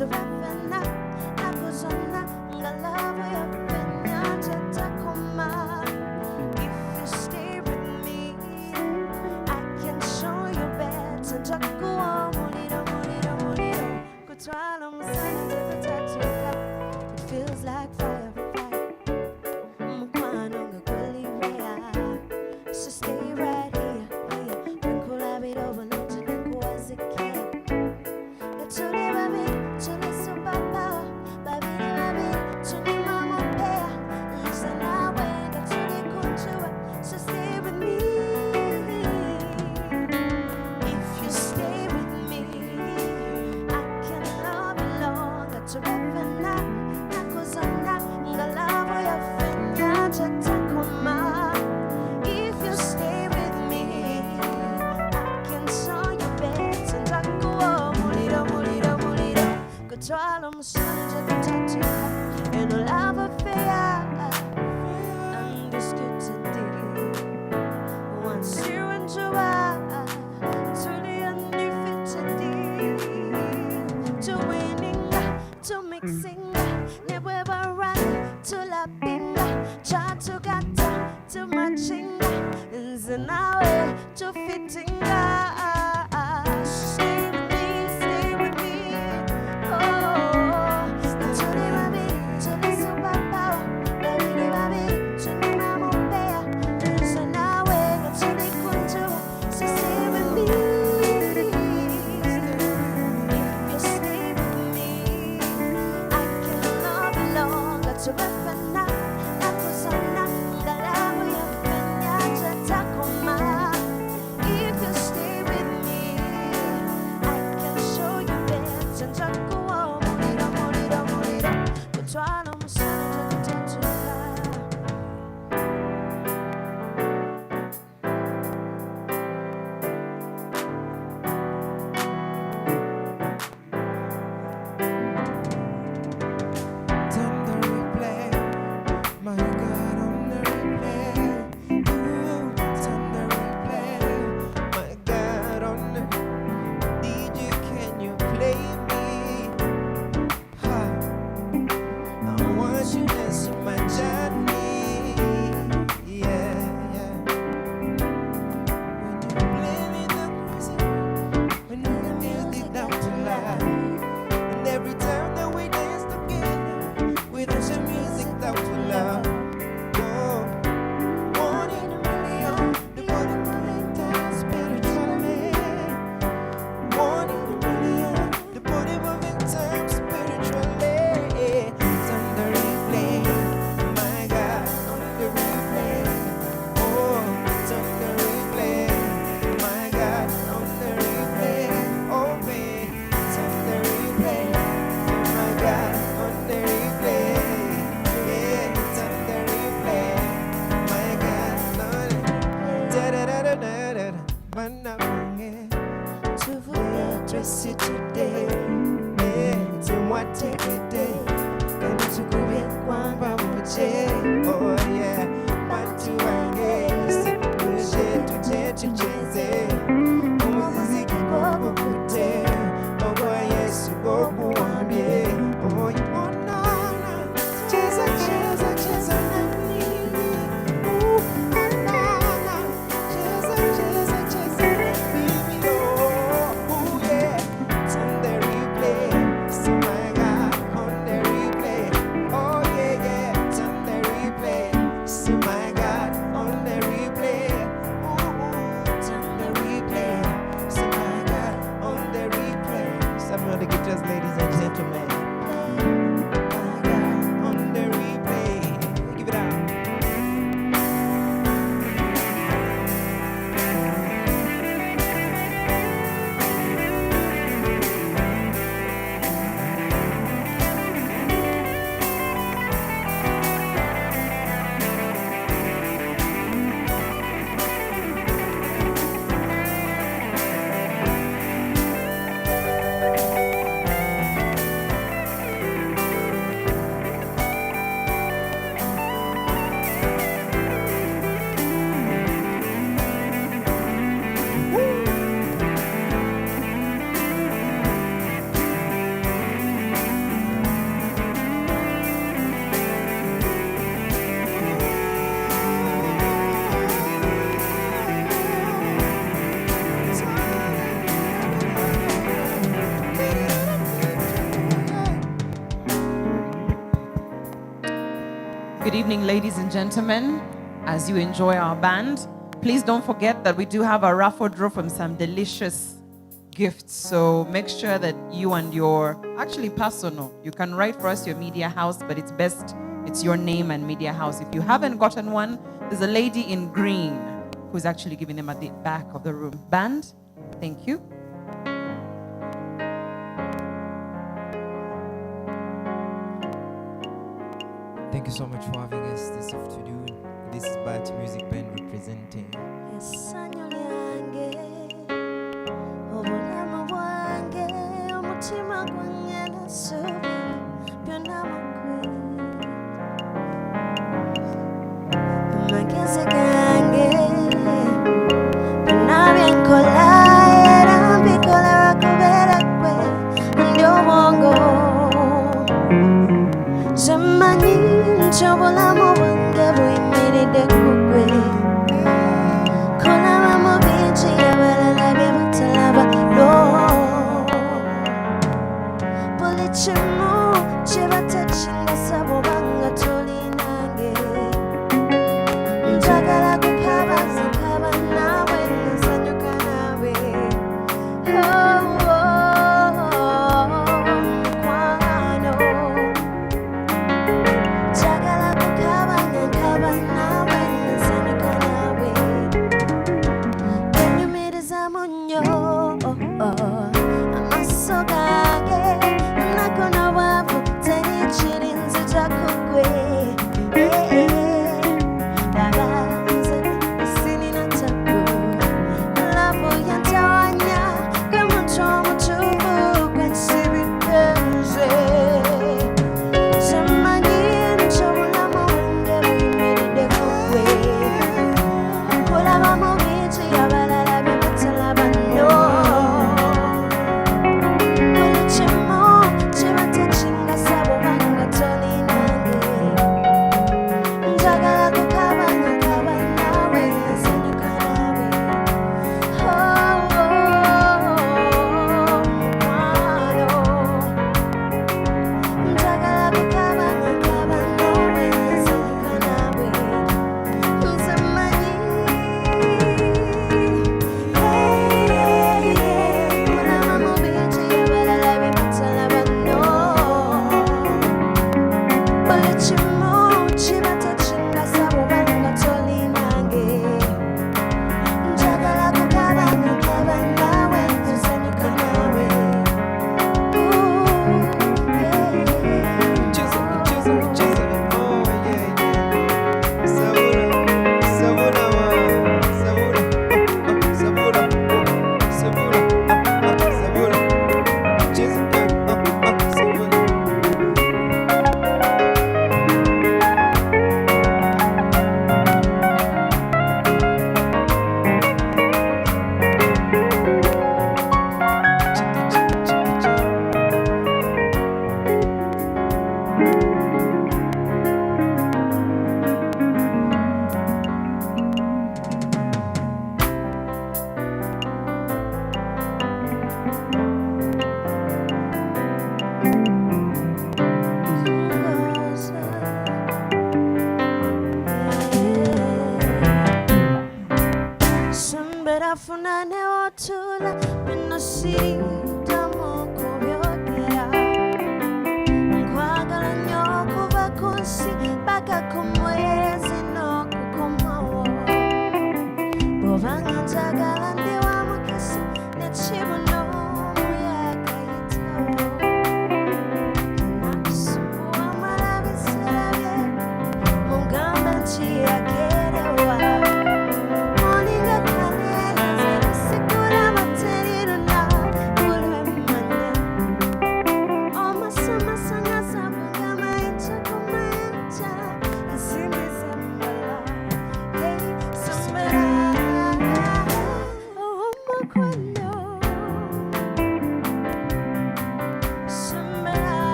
Surviving nakuzona ngalavu ya penya tatakoma. If you stay with me, I can show you better. Takuwa muliro muliro muliro kutwala musanje kutatuka. It feels like fire fire. Mukwano ngakulirea. So stay right here here. Winkulabira obulungi nkuwazike. Tuli babiri, tuli superpower. Babiri babiri, tuli mama pair. Listen now, when tuli kunjua. So stay with me. If you stay with me, I can love you longer. Turabana, nakuzana, ngalavu ya fenya tatakoma. If you stay with me, I can show you better. Ndakuwa muliro muliro muliro kutwala musanje kutatuka. And no love affair understood today. Once you enjoy to the unlimited, to winning, to mixing, never run, to lapping, chat to gata, to matching, zanawe, to fitting. Stay with me, oh. Tuli babiri, tuli superpower. Babiri babiri, tuli mama pair. Zanawe, tuli kunjua. So stay with me. If you stay with me, I can love you longer. Turabana, nakuzana, ngalavu ya fenya tatakoma. If you stay with me, I can show you better. Ndakuwa muliro muliro muliro kutwala musanje kutatuka. On the replay, my God, on the replay. Ooh, it's on the replay, my God, on the DJ, can you play me? Ha. I want you to see my journey. Yeah, yeah. When you play me the music, when you the music down to life, and every time that we dance together, we dance the music down to love. Oh, 1 in a million, the body moving down spiritually. 1 in a million, the body moving down spiritually. It's on the replay, my God, on the replay. Oh, it's on the replay, my God, on the replay. Oh, babe, it's on the replay, my God, on the replay. Yeah, it's on the replay, my God, on it. Da-da-da-da-da-da-da. When I bring it to address it today, yeah, to what take a day, and to go with one by one, oh yeah, one to one, yes, push it to change, oh, this is go put it, oh, boy, yes, go one, yeah, oh, you want no, chase, ooh, no, chase, baby, oh, yeah, it's on the replay, so my God, on the replay, oh, yeah, yeah, it's on the replay, so my God, on the replay, ooh, it's on the replay, so my God, on the replay. Some of the guitars, ladies and gentlemen. Good evening, ladies and gentlemen. As you enjoy our band, please don't forget that we do have a raffle draw from some delicious gifts. So make sure that you and your, actually personal, you can write for us your media house, but it's best it's your name and media house. If you haven't gotten one, there's a lady in green who's actually giving them at the back of the room. Band, thank you. Thank you so much for having us this afternoon. This is Bat Music Band representing. essanyu lyange obulamu bwange omutima gwange n'essuubi byonna mugwe amagezi gange byonna byenkola era mbikola lwakubeera gwe ndi obwongo zemanyi nti obulamu bwange buyimiridde ku gwe kolaba mu bingi abalala bye batalaba lo buli kimu kye batakingasa bw'obanga toli nange njagala kukaba nkaba naawe nsanyuka naawe mukwano njagala kukaba nkaba naawe nsanyuka naawe enyumirizamu nnyo amaaso gange nakona bwavu teri kiri nzija ku gwe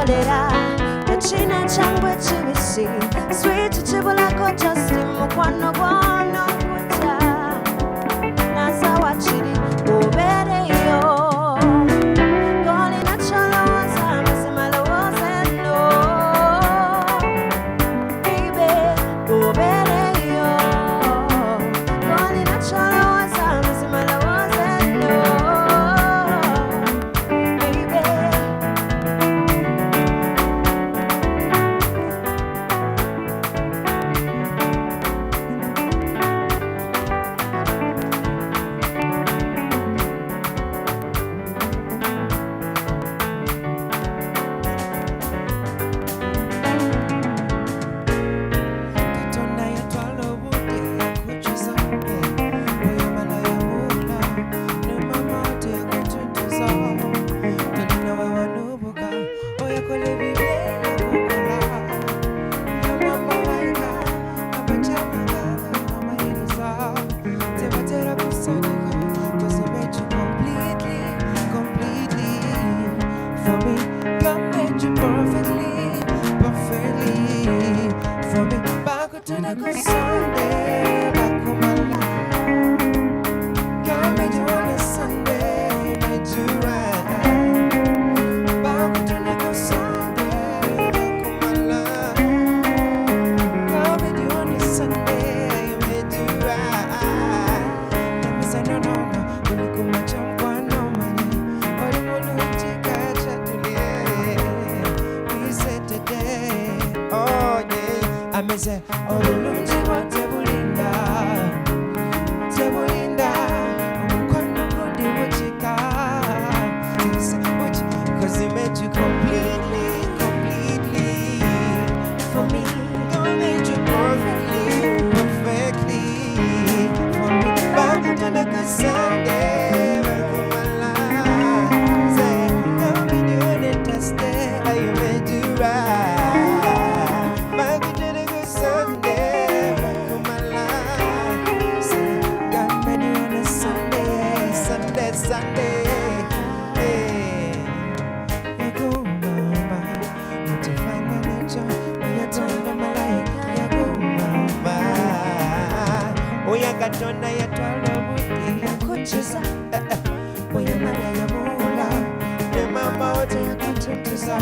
Olera, China changwe chibisi, sweet chibulako just mukwano gwono kuta. Nasa wachiri, obere yo. Goli na chaloza, misimaloza no. Baby, obere yo. Goli na chaloza, misimaloza no. Baby. Katonda yatwala obudde yakukyusa, oyamala yabula, ne mama tekututuza. Tolina we wanubuka, oyakola ebibye yakukola. Ne mama wayika, abakyamanga amayinza. Tebatera kusanyuka, 'cause you made you completely, completely for me. God made you perfectly, perfectly for me. Back to the good Sunday, back to my life. God made you on a Sunday, made you right. Back to the good Sunday, back to my life. God made you on a Sunday, made you right. Let me say no, no, no. When you come at your one, no money. All you want to take a chat today. We said today, oh yeah. I may say, oh, Lunji, what tebulinda, tebulinda, umukono kundi wachika. Cause he made you completely, completely for me. God made you perfectly, perfectly for me. Back to the good Sunday, back to my life. Say, God made you on a Thursday, I made you right. Back to the good Sunday, back to my life. Say, God made you on a Sunday, Sunday, Sunday. Hey. You go, mama, need to find my nature. You turn on my life. You go, mama. Oh, you got John, you turn on me. Kuchisa, Oyamala yabula, ne mama ote yakututuza.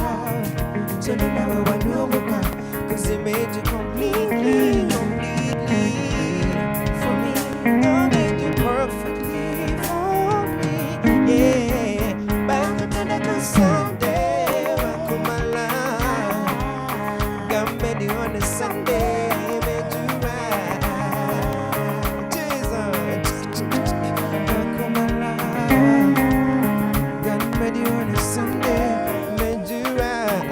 Tolina we wanubuka, 'cause he made you completely, completely for me. God made you perfectly for me, yeah. Back to the good Sunday, back to my life. God made you on a Sunday, made you right. Jesus, back to my life. God made you on a Sunday, made you right.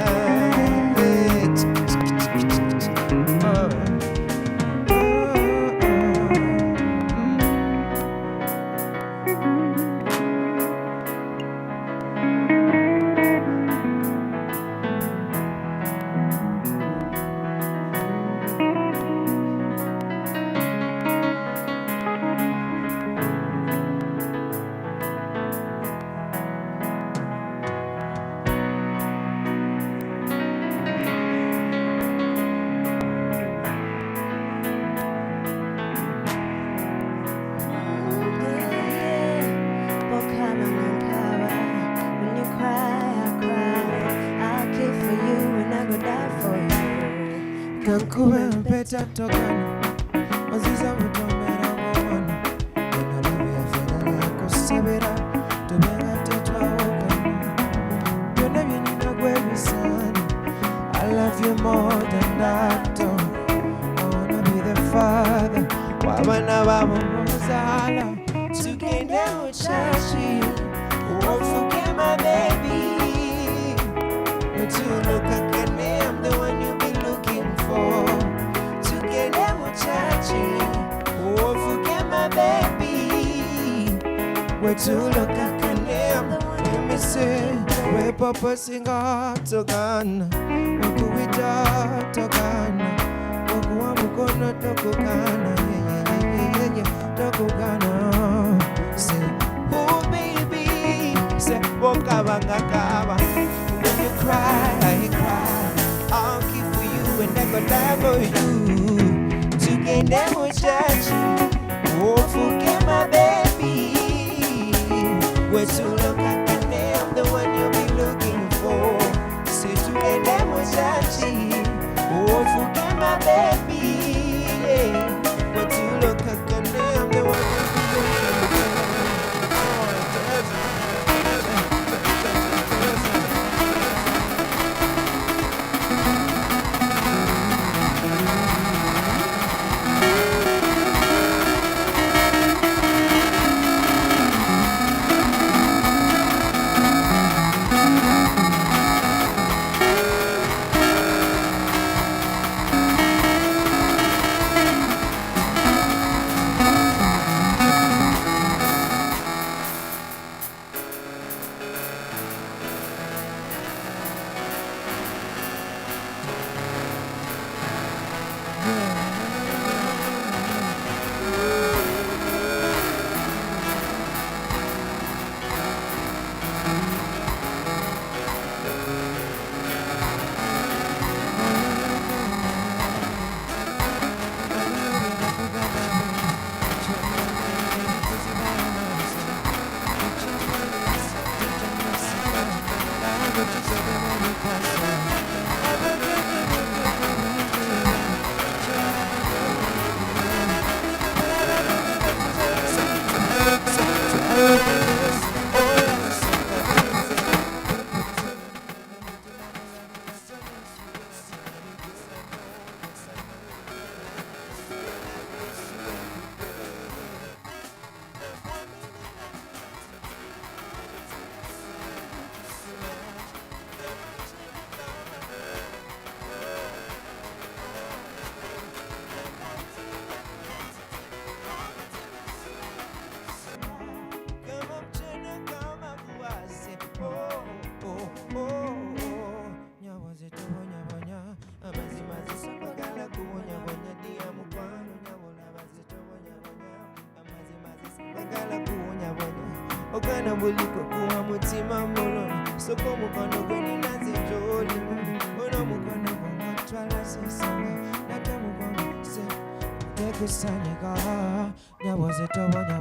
when you cry, I cry. I'll kill for you and I go die for you. Kankube mpeta tokana, oziza mutomera mwana. Enolabia fedala yakusabira, tubenga tetwawukana. Byonna byenina gwe bisana. I love you more than that. Oh. I wanna be the father w'abaana b'abomuzala. Tugende mu chachi, won't forget my baby. But you look like I'm the one you've been looking for. Tugende mu chachi, won't forget my baby. But you look like I'm the one you me say. Where Papa sing out to Ghana, Okuwita to Ghana, Okuwamukono to Ghana, yeah, to Ghana. Say, oh baby, say, Wakabanga Kaba. When you cry, I die for you. Tugende muchachi, ofuke my baby. Where to look at the name, the one you'll be looking for. Say tugende muchachi, ofuke my baby. Where to look at the name, the one you'll be looking for. Ogana buliko kuwa mutima muloni soko mukono gweni nazi joli ono mukono gwenga twala sesanga nate mukono se tekusanyika nyaboze tobonya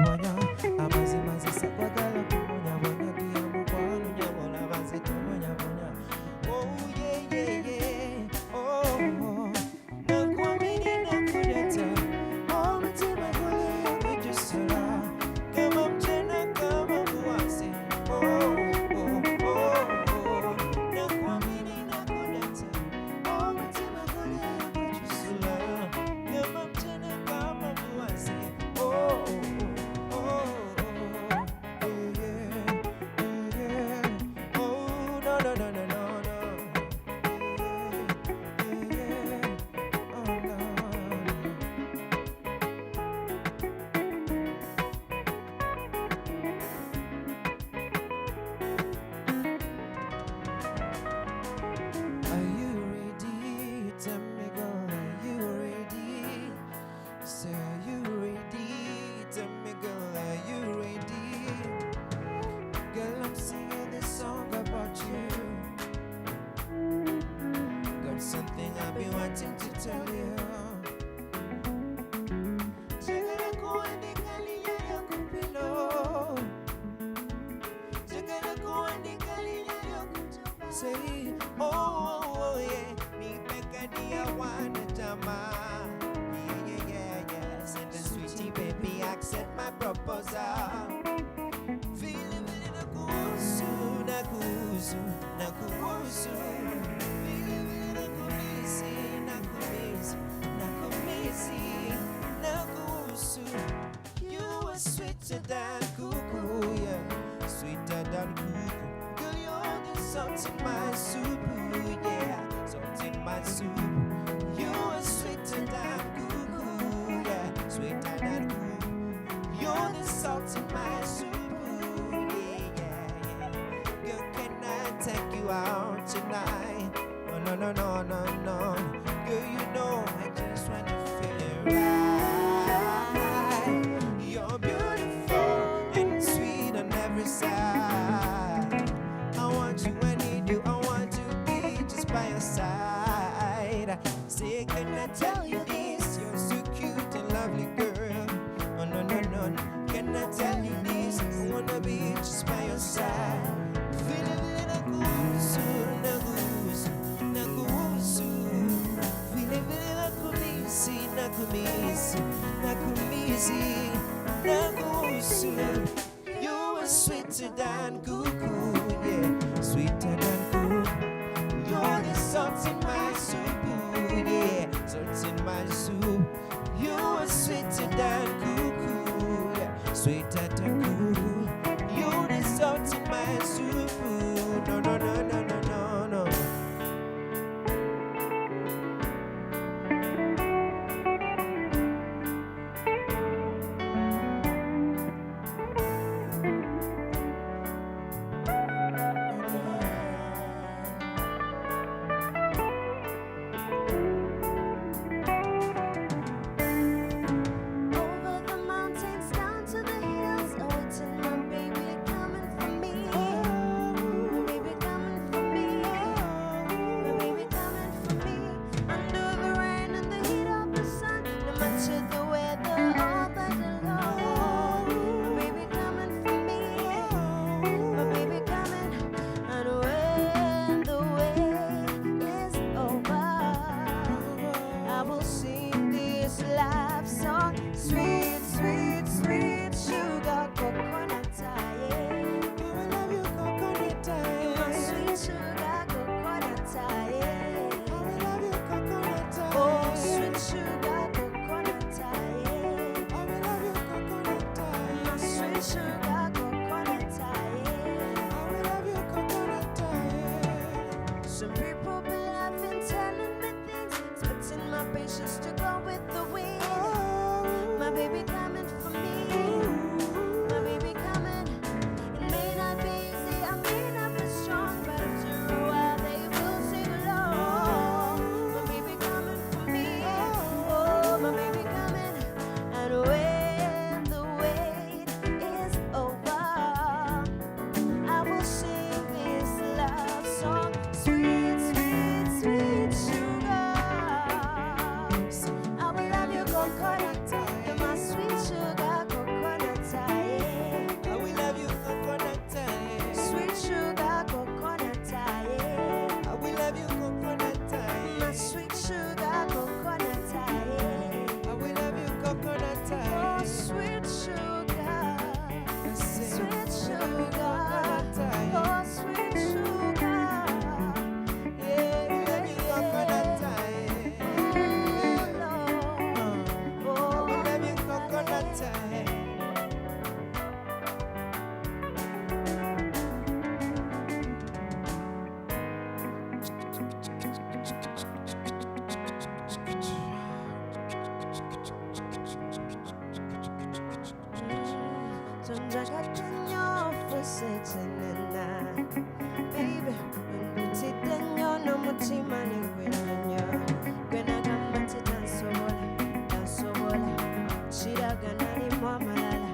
amazi mazi sakwagala kubonya diya mukwano nyabola baze tobonya oh yeah oh nakwamini nakudeta oh mutima guli kujusala kama mchana kama buwase oh nakwamini nakudeta oh mutima guli kujusala kama mchana kama buwase oh something I've been wanting to tell you. Say, oh yeah, me pekadia wana jama. Yeah. Send a sweetie baby, accept my proposal. Feeling nakuhusu. You are sweeter than cuckoo, yeah, sweeter than cuckoo. Girl, you're the salt in my soup, yeah, salt in my soup. You are sweeter than cuckoo, yeah, sweeter than cuckoo. You're the salt in my soup, yeah. Girl, can I take you out tonight? Oh, no. Girl, you know I just want to feel it right. You're beautiful and sweet on every side. I want you, I need you, I want to be just by your side. Say Yeah, can I tell you this? You're so cute and lovely, girl. Oh no no no no. Can I tell you this? I wanna be just by your side. Feeling nagusu, nagusu, nagusu. Feeling nakumisi, nakumisi, nakumisi, nagusu. You are sweeter than cuckoo, yeah, sweeter than cuckoo. You're the salt in my soup, ooh, yeah, salt in my soup. You are sweeter than cuckoo, yeah, sweeter than cuckoo. You're the salt in my soup, ooh, no, no, no, no, no, no, no. Over the mountains, down to the hills, oh, it's my baby coming for me. My baby coming for me. My baby coming for me. Under the rain and the heat of the sun, no matter the weather, all that alone. My baby coming for me. My baby coming, and when the wait is over, I will sing this love song. Sweet, sweet, sweet sugar coconut, yeah. I love you, coconut, My sweet sugar coconut, yeah. I love you, coconut, Oh, sweet sugar coconut, yeah. I love you, coconut, My sweet sugar coconut, yeah. I love you, coconut. Some people be laughing, telling me things, expecting my patience to go with the wind. My baby coming for me. My baby coming. It may not be easy, I may not be strong, but after a while they will sing along. My baby coming for me. Oh, my baby coming. And when the wait is over, I will sing this love song. Sweet, sweet, sweet sugar. I will love you, coconut. You're my sweet sugar, coconut. Yeah. I will love you, coconut, Sweet sugar, coconut. Yeah. I will love you, coconut, My sweet sugar, coconut. Yeah. I will love you, coconut, Oh, sweet sugar. Sweet sugar. Oh, sweet sugar. Yeah, I love you, coconut, Oh, Lord. Oh, I love you, coconut. Sonjagatanyo fusetenena. Baby, unitidenyo no mutima ni gwenyo. Gwenagamba tansobola, tansobola. Chiragana ni mwamalala,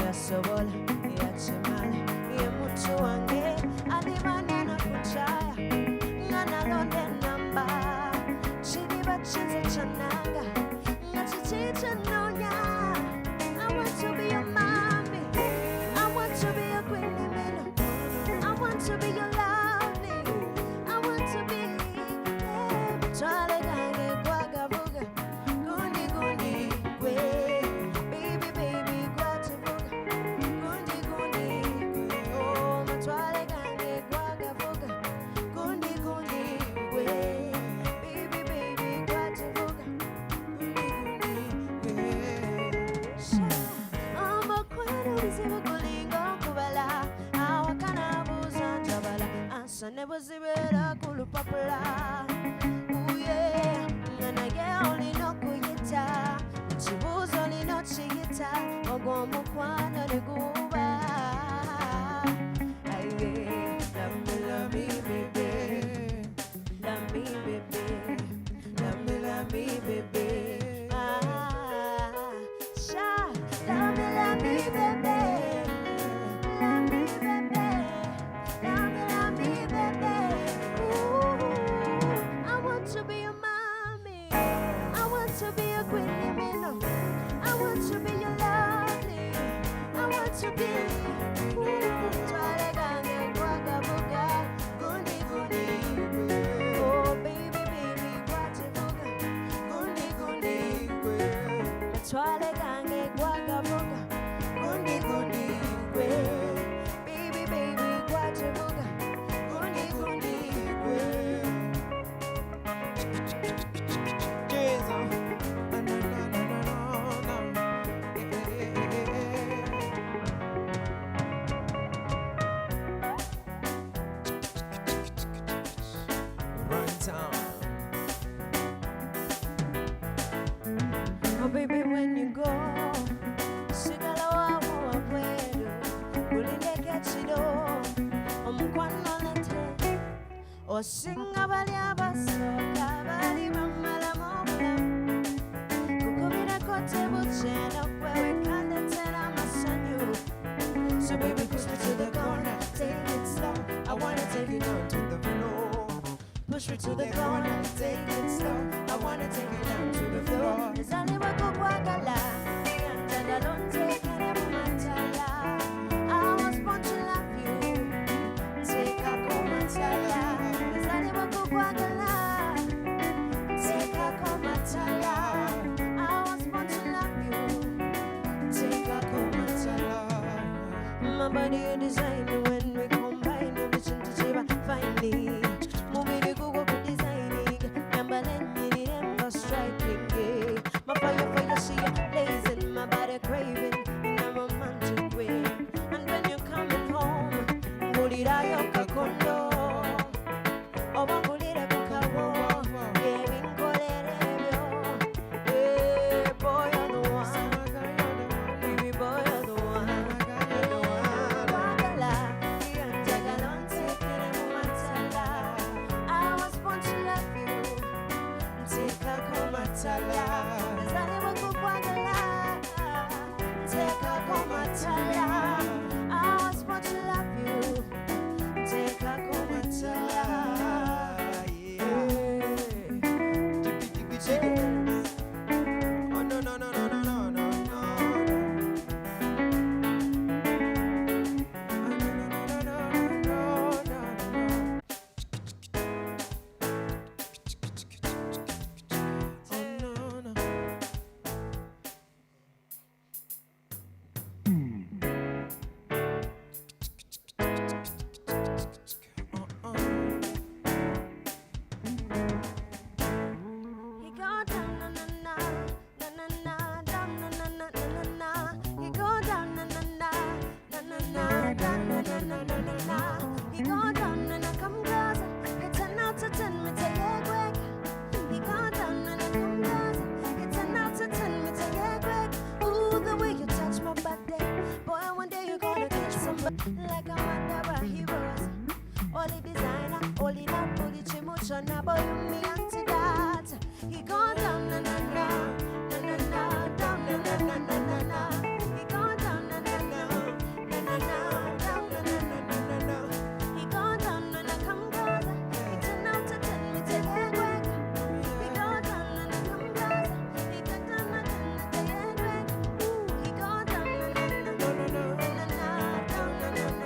yasobola, yachimala. Ye mutu wange, alimani na kuchaya. Ngana londe namba, chiriba chize chananga. Ngachichicha nonya. I want to be your mommy. I want to be your queen limit. I want to be your lovely. I want to be Twale gange kwaga buga. Gundi gundi gwe. Baby baby kwata buga. Gundi gundi gwe. Oh matwale gange kwaga buga. Gundi gundi gwe. Baby baby kwata buga. Gundi gundi gwe. Amakwano bizibu kulinga okubala. Awakana buza njabala. Ansane buzibera kulupapula. Ooh yeah. Nganaye olina okuyita. Kibuuzo olina okiyita. Ogwo omukwano ne guba. Aye. Love me baby. Love me baby. Love me baby. Ah. Sha. Love me baby. Love me baby. Love me baby. Ooh. to be your queen, I want to be your lovely. I want to be. Twale gange kwaga buga, gundi gundi. Oh baby baby, kwate buga, gundi gundi. Twale gange kwaga buga, gundi gundi. Baby baby, kwate buga, gundi gundi. Jesus. Run time. Oh baby, when you go, sigala wawo wapwedu, ulindeke chido, omukwano lente, osinga bali abasoka bali bamala mobulamu, kukubira kote bucheno kwewe kandetera masanyu. So baby, push me to the corner, take it slow. I wanna take it down to the floor. Push me to the corner, take it slow. I wanna take it down to the floor. Nezaliwa kukwagala, njagala onteekere mu matala. I was born to love you, nteekako matala. Nezaliwa kukwagala, nteekako matala. I was born to love you, nteekako matala. My body you design when we combine, we listen to Jiva finally. Movie Google for designing, Yambalenyi Ember striking. My fire, see you blazing, my body craving in a romantic way. And when you're coming home, Gulira Yoka Kondo, Oba Gulira Bukawo, Gavin Kolerebio, boy, you're the one, baby boy, you're the one. Wagala, Yantagalon, taking a matala. I was born to love you, take a komatala. Nezaliwa kukwagala, take a komatala. I was born to love you, take a komatala. Jiggy, jiggy, jiggy. Oh no no no no no no no no. Oh, no no no no no no no no. Oh no no. He go down na na na na na na down na na na na na na. He go down na na na na na na down na na na na na na. He go down na na come closer. It's 10 out of 10 me take it quick. He go down na na come closer. It's 10 out of 10 me take it quick. Ooh, the way you touch my body, boy, one day you're gonna get somebody like a Mandara heroes. Only designer, only that booty chimucho na boy me anti that. He gone down na na na na na na down na na na na na na. He gone down na na na na na na down na na na na na na. He gone down na na come closer. He 10 out of 10 me take it quick. He gone down na na come closer. He got down na na take it quick. Ooh, he gone down na na na na na na down na na na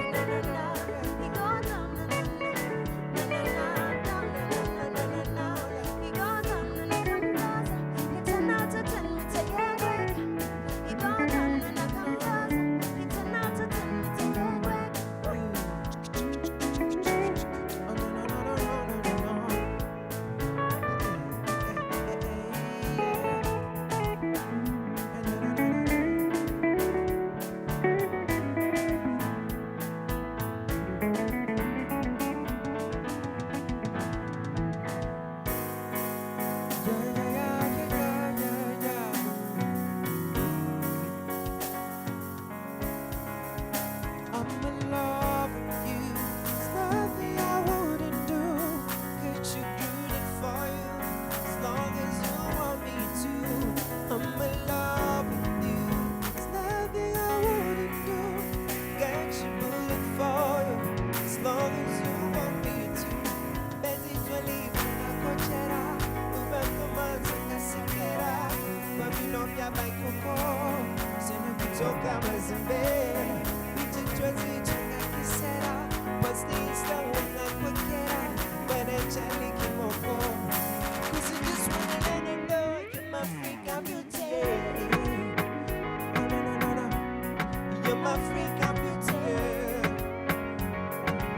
vya baikoko sina kutoka Mazembe Vichitwezi chunga kisera Pastista wana kwekera Bada chali kimoko Cause you just wanna let them know you're my African beauty No, you're my African beauty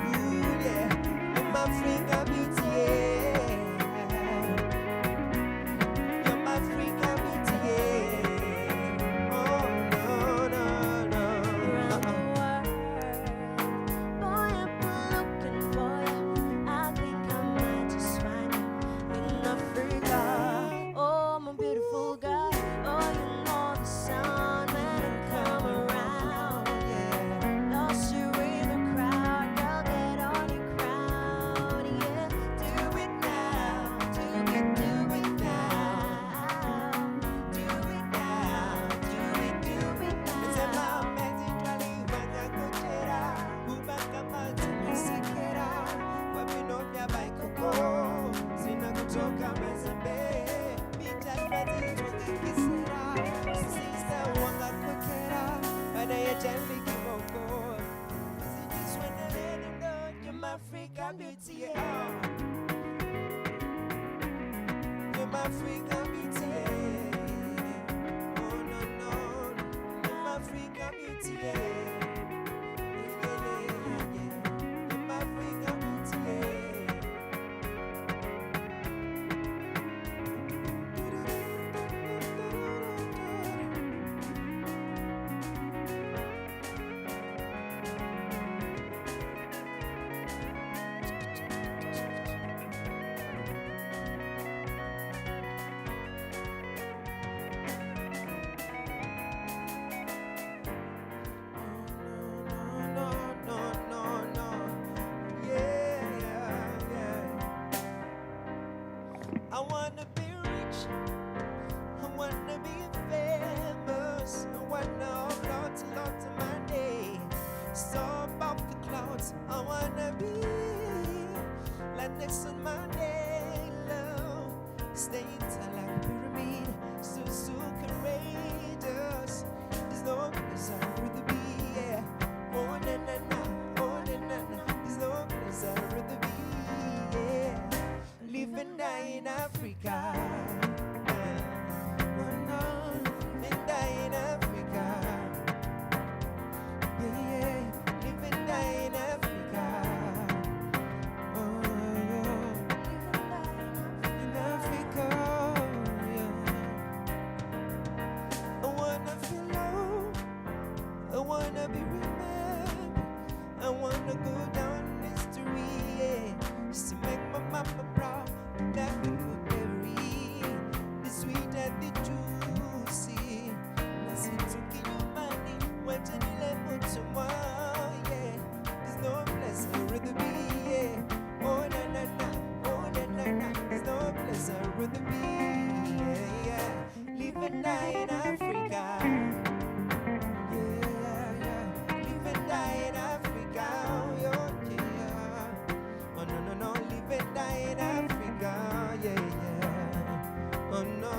Ooh yeah, you're my African beauty You're my African beauty Oh no Around the world, boy, I've been looking for you. I think I might just find you in Africa. Oh, my beautiful girl. Oh, you know the sound when I come around. Lost you in the crowd, girl, get on your crown. Yeah, do it now, do it now. Do it now, do it now. Sema mezi twali wanya kuchera Kubaka maji musikera Wapino vya baikoko Sina kutoka Mazembe Vita twezi chunga kisera Sisa wanga kwekera Bada ya jali kimoko Cause you just wanna let them know you're my African beauty oh. You're my African beauty Oh no You're my African beauty You're my African beauty No. Yeah. I wanna be rich. I wanna be famous. I wanna have lots of my day. So above the clouds. I wanna be like Nelson Mandela. Staying tall like a pyramid. So courageous. There's no place I'd rather be. Yeah. Oh na na na. There's no place I'd rather be. Yeah. Live and die in Africa. Oh no, live and die in Africa. Yeah, live and die in Africa. Oh yeah, in Africa. Yeah. I wanna feel love. I wanna be remembered. I wanna go down in history. Yeah, just to make my mama proud. That we could bury the sweet and the juicy. Listen to give you money, what to the level tomorrow, yeah. There's no place I'd rather be, yeah. Oh na na na, there's no place I'd rather be, yeah. Live and die in Africa, yeah. Live and die in Africa, oh yeah. Oh no, live and die in Africa, yeah. Oh no.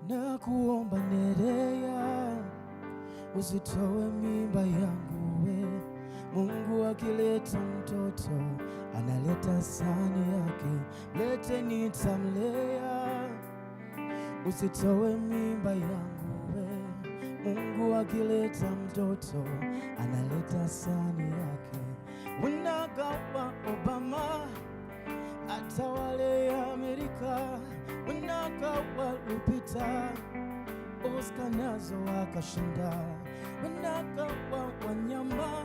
Na kuomba Nerea, usitoe mimba yangu we. Mungu akileta mtoto analeta sahani yake, mlete nitamlea. Usitoe mimba yangu we. Mungu akileta mtoto analeta sahani yake. Unagawa Obama atawale Amerika, unagawa Lupita Oscar nazo akashinda, unagawa Wanyama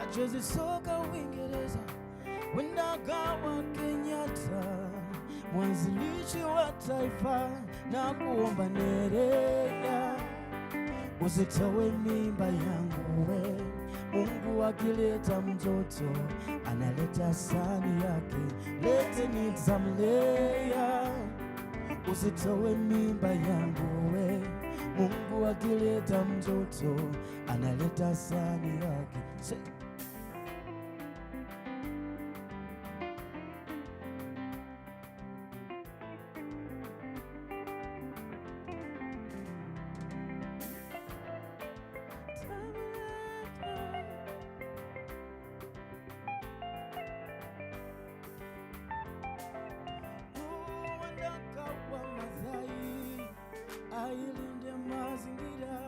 acheze soka Uingereza, wenda kawa Kenyatta, mwanzilishi wa taifa, na kuomba Nerea, usitowe mimba yangu we. Mungu akileta mtoto analeta sani yake, lete nitamlea, usitowe mimba yangu we. Mungu akileta mtoto analeta sani yake. Ailinde mazingira,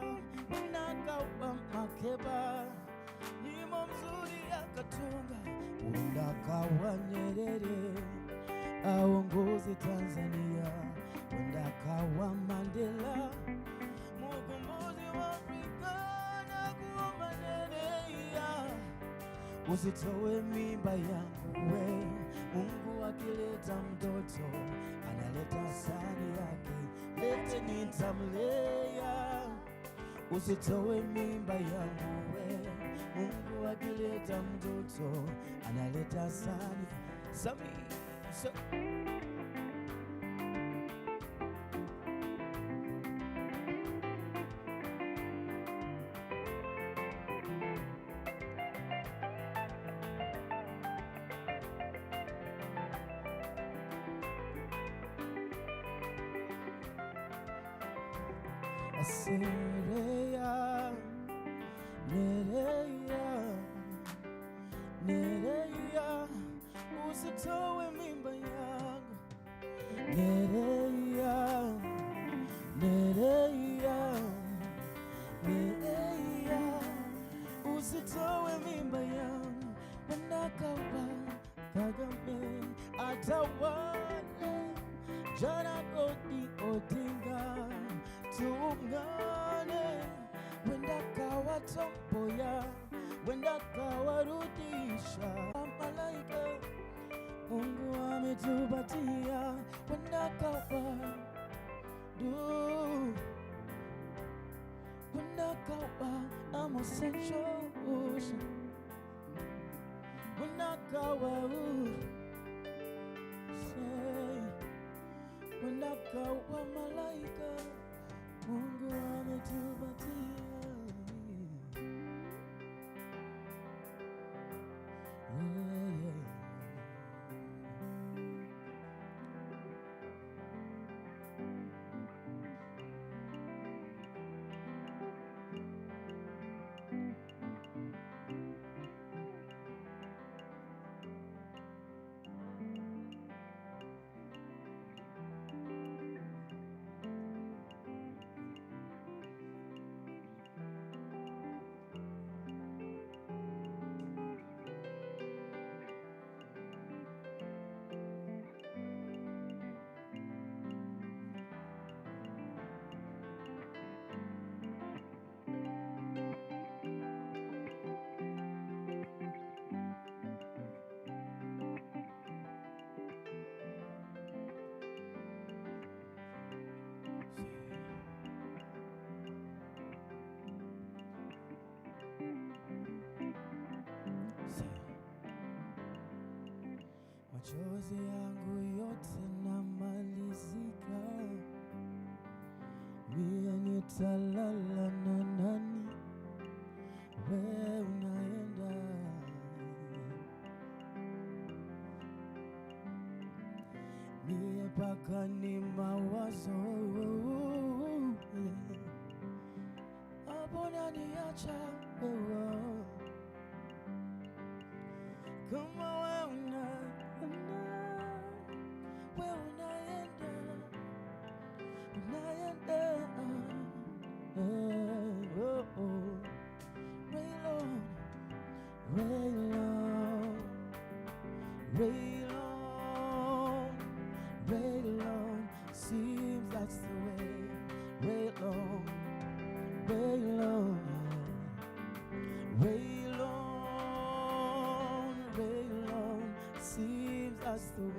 unakawa Makeba, nyimbo mzuri akatunga, undakawa Nyerere, aongoze Tanzania, undakawa Mandela, mkombozi wa Afrika, na kuomba Nerea, usitowe mimba yangu we. Mungu akileta mtoto analeta sani yake, lete nitamlea, usitowe mimba yangu we. Mungu akileta mtoto analeta sani sami so. Nerea, Nerea, Nerea, usitowe mimba yangu. Nerea, Nerea, Nerea, usitowe mimba yangu. Wanakawa Kagame atawale, Jaramogi Odinga tuungane, wenda kawa tomboya, wenda kawa rudisha malaika. Mungu ametupatia, wenda kawa wenda kawa amo Central Ocean, wenda kawa wenda kawa malaika. Mungu ametupatia, machozi yangu yote namalizika, mie nitalala na nani? We unaenda, mie paka ni mawazo, hapo naniacha wewe. Kama we unaenda, Raylon, seems that's the way. Raylon, Raylon, Raylon, passed away.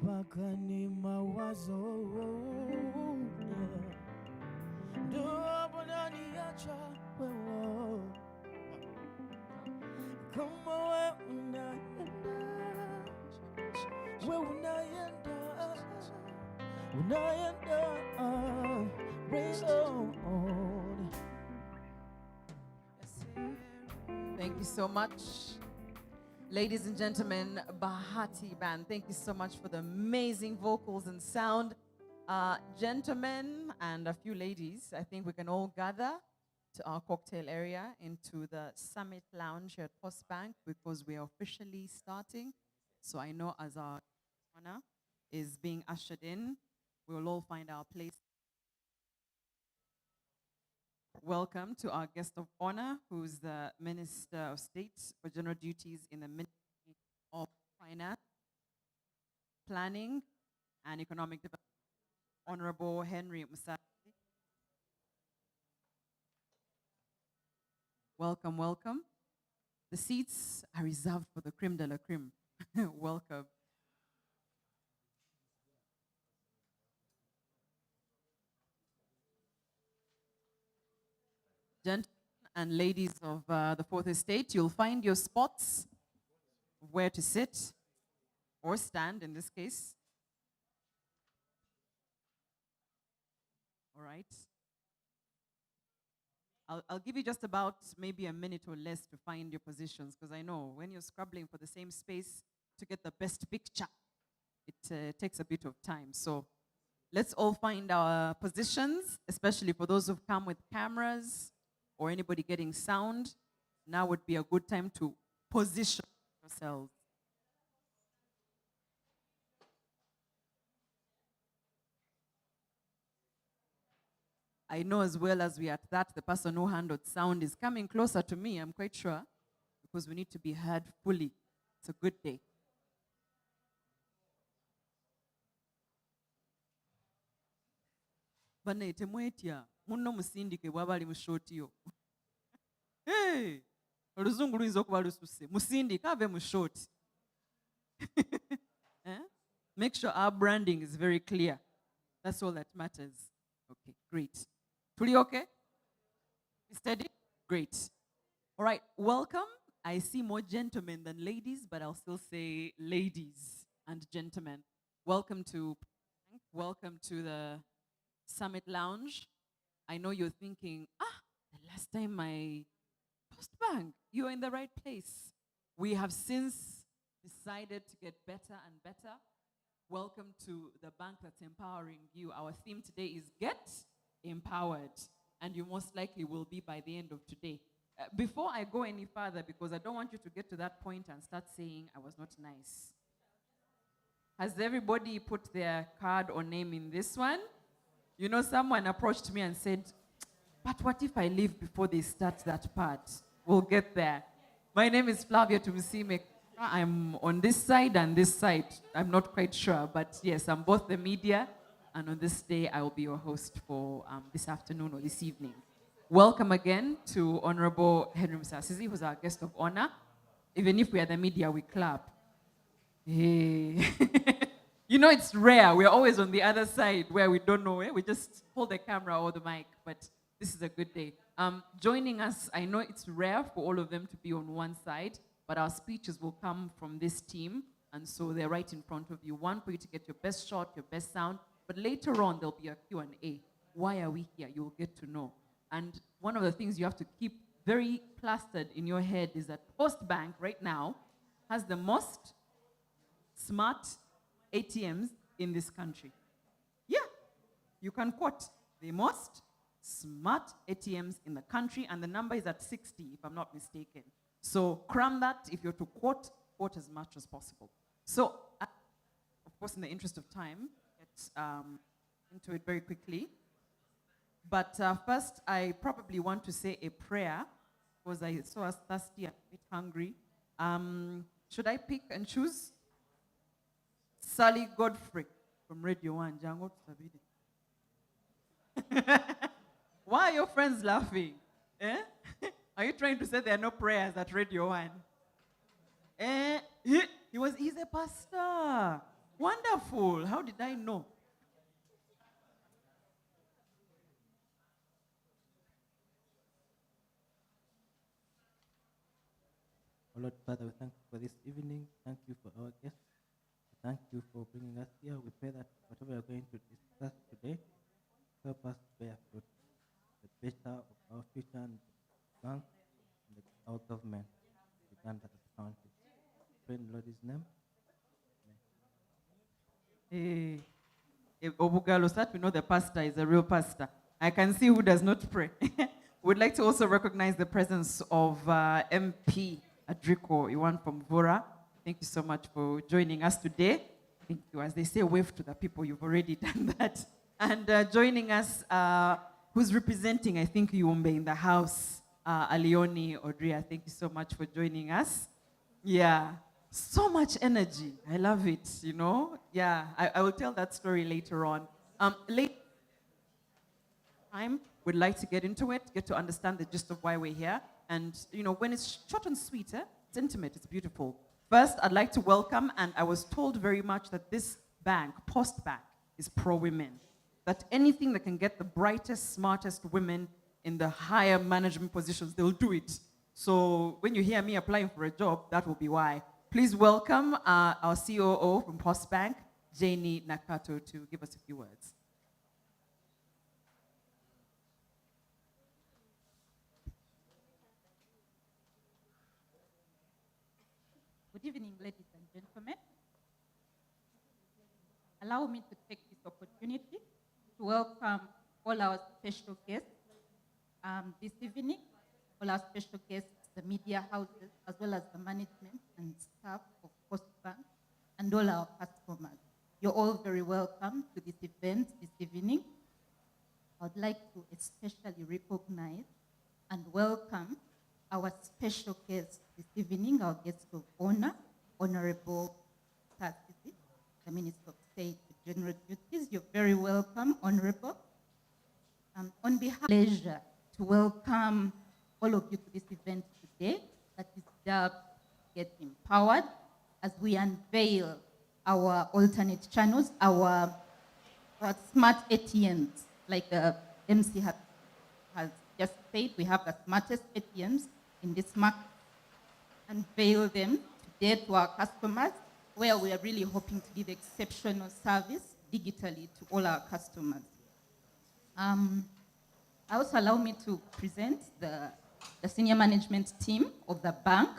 Mpaka ni mawazo ndio naniacha wewe kama wewe unaenda rain on. Thank you so much. Ladies and gentlemen, Bahati Band, thank you so much for the amazing vocals and sound. Gentlemen and a few ladies, I think we can all gather to our cocktail area into the Summit Lounge here at Postbank because we are officially starting. So I know as our honor is being ushered in, we will all find our place. Welcome to our guest of honor, who's the Minister of State for General Duties in the Ministry of Finance, Planning, and Economic Development, Honorable Henry Musasi. Welcome, welcome. The seats are reserved for the creme de la creme. Welcome. Gentlemen and ladies of the Fourth Estate, you'll find your spots where to sit or stand in this case. All right. I'll give you just about maybe a minute or less to find your positions because I know when you're scrabbling for the same space to get the best picture, it takes a bit of time. So let's all find our positions, especially for those who've come with cameras or anybody getting sound. Now would be a good time to position yourselves. I know as well as we are at that, the person who handled sound is coming closer to me, I'm quite sure, because we need to be heard fully. It's a good day. Bane temwetia munno musindike bwaba ali mu short yo. Hey, oluzungu luyinza okuba lususe. Musindike ave mu short. Make sure our branding is very clear. That's all that matters. Okay, great. Tuli okay? Steady? Great. All right, welcome. I see more gentlemen than ladies, but I'll still say ladies and gentlemen. Welcome to the Summit Lounge. I know you're thinking, the last time I Postbank, you're in the right place. We have since decided to get better and better. Welcome to the bank that's empowering you. Our theme today is Get Empowered, and you most likely will be by the end of today. Before I go any further, because I don't want you to get to that point and start saying I was not nice. Has everybody put their card or name in this one? You know, someone approached me and said, but what if I leave before they start that part? We'll get there. My name is Flavia Tumusime. I'm on this side and this side. I'm not quite sure, but yes, I'm both the media, and on this day, I will be your host for this afternoon or this evening. Welcome again to Honorable Henry Musasi, who's our guest of honor. Even if we are the media, we clap. Hey. You know, it's rare. We're always on the other side where we don't know. We just hold the camera or the mic, but this is a good day. Joining us, I know it's rare for all of them to be on one side, but our speeches will come from this team, and so they're right in front of you. One, for you to get your best shot, your best sound, but later on, there'll be a Q&A. Why are we here? You'll get to know. And one of the things you have to keep very plastered in your head is that Postbank right now has the most smart ATMs in this country. Yeah, you can quote the most smart ATMs in the country, and the number is at 60, if I'm not mistaken. So cram that. If you're to quote as much as possible. So, of course, in the interest of time, get into it very quickly. But first, I probably want to say a prayer, because I saw us thirsty and a bit hungry. Should I pick and choose? Sally Godfrey from Radio 1. Jango Tusabidi. Why are your friends laughing? Eh? Are you trying to say there are no prayers at Radio 1? He's a pastor. Wonderful. How did I know? Oh Lord Father, we thank you for this evening. Thank you for our guests. Thank you for bringing us here. We pray that whatever we are going to discuss today, help us bear fruit, the better of our future and bank and our government, Uganda as a country. Pray in the Lord's name. Obugalo, start we know the pastor is a real pastor. I can see who does not pray. We'd like to also recognize the presence of MP Adriko Iwan from Vora. Thank you so much for joining us today. Thank you. As they say, wave to the people. You've already done that. And joining us, who's representing, I think, Yumbe in the house, Alioni Odria. Thank you so much for joining us. Yeah. So much energy. I love it, you know? Yeah, I will tell that story later on. Late time, we'd like to get into it, get to understand the gist of why we're here. And, you know, when it's short and sweet, it's intimate, it's beautiful. First, I'd like to welcome, and I was told very much that this bank, Post Bank, is pro-women. That anything that can get the brightest, smartest women in the higher management positions, they'll do it. So when you hear me applying for a job, that will be why. Please welcome our COO from Post Bank, Janie Nakato, to give us a few words. Good evening, ladies and gentlemen. Allow me to take this opportunity to welcome all our special guests this evening, all our special guests, the media houses, as well as the management and staff of Post Bank, and all our customers. You're all very welcome to this event this evening. I'd like to especially recognize and welcome our special guest this evening, our guest of honor, Honorable Tasisi, the Minister of State for General Duties. You're very welcome, Honorable. On behalf of pleasure to welcome all of you to this event today that is dubbed Get Empowered, as we unveil our alternate channels, our smart ATMs, like the MC has just said. We have the smartest ATMs in this market, unveil them today to our customers, where we are really hoping to give exceptional service digitally to all our customers. Also allow me to present the senior management team of the bank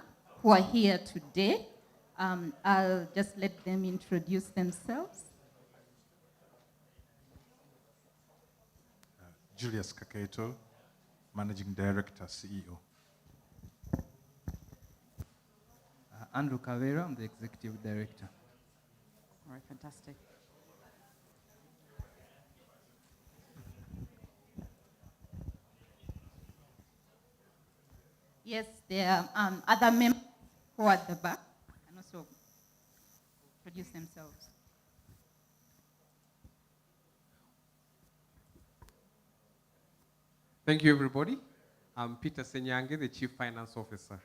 who are here today. I'll just let them introduce themselves. Julius Kaketo, Managing Director, CEO. Andrew Kavera, I'm the Executive Director. All right, fantastic. Yes, there are other members who are at the back and also introduce themselves. Thank you, everybody. I'm Peter Senyange, the Chief Finance Officer.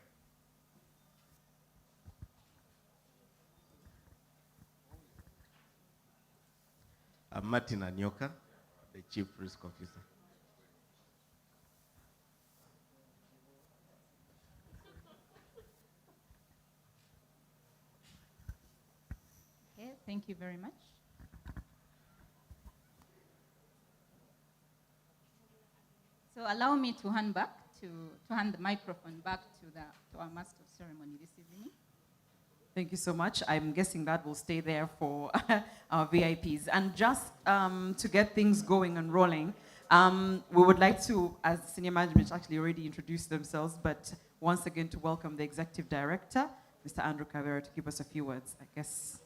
I'm Martin Anyoka, the Chief Risk Officer. Okay, thank you very much. So allow me to hand the microphone back to our Master of Ceremony this evening. Thank you so much. I'm guessing that will stay there for our VIPs. And just to get things going and rolling, we would like to, as senior management actually already introduced themselves, but once again to welcome the Executive Director, Mr. Andrew Kavera, to give us a few words. I guess.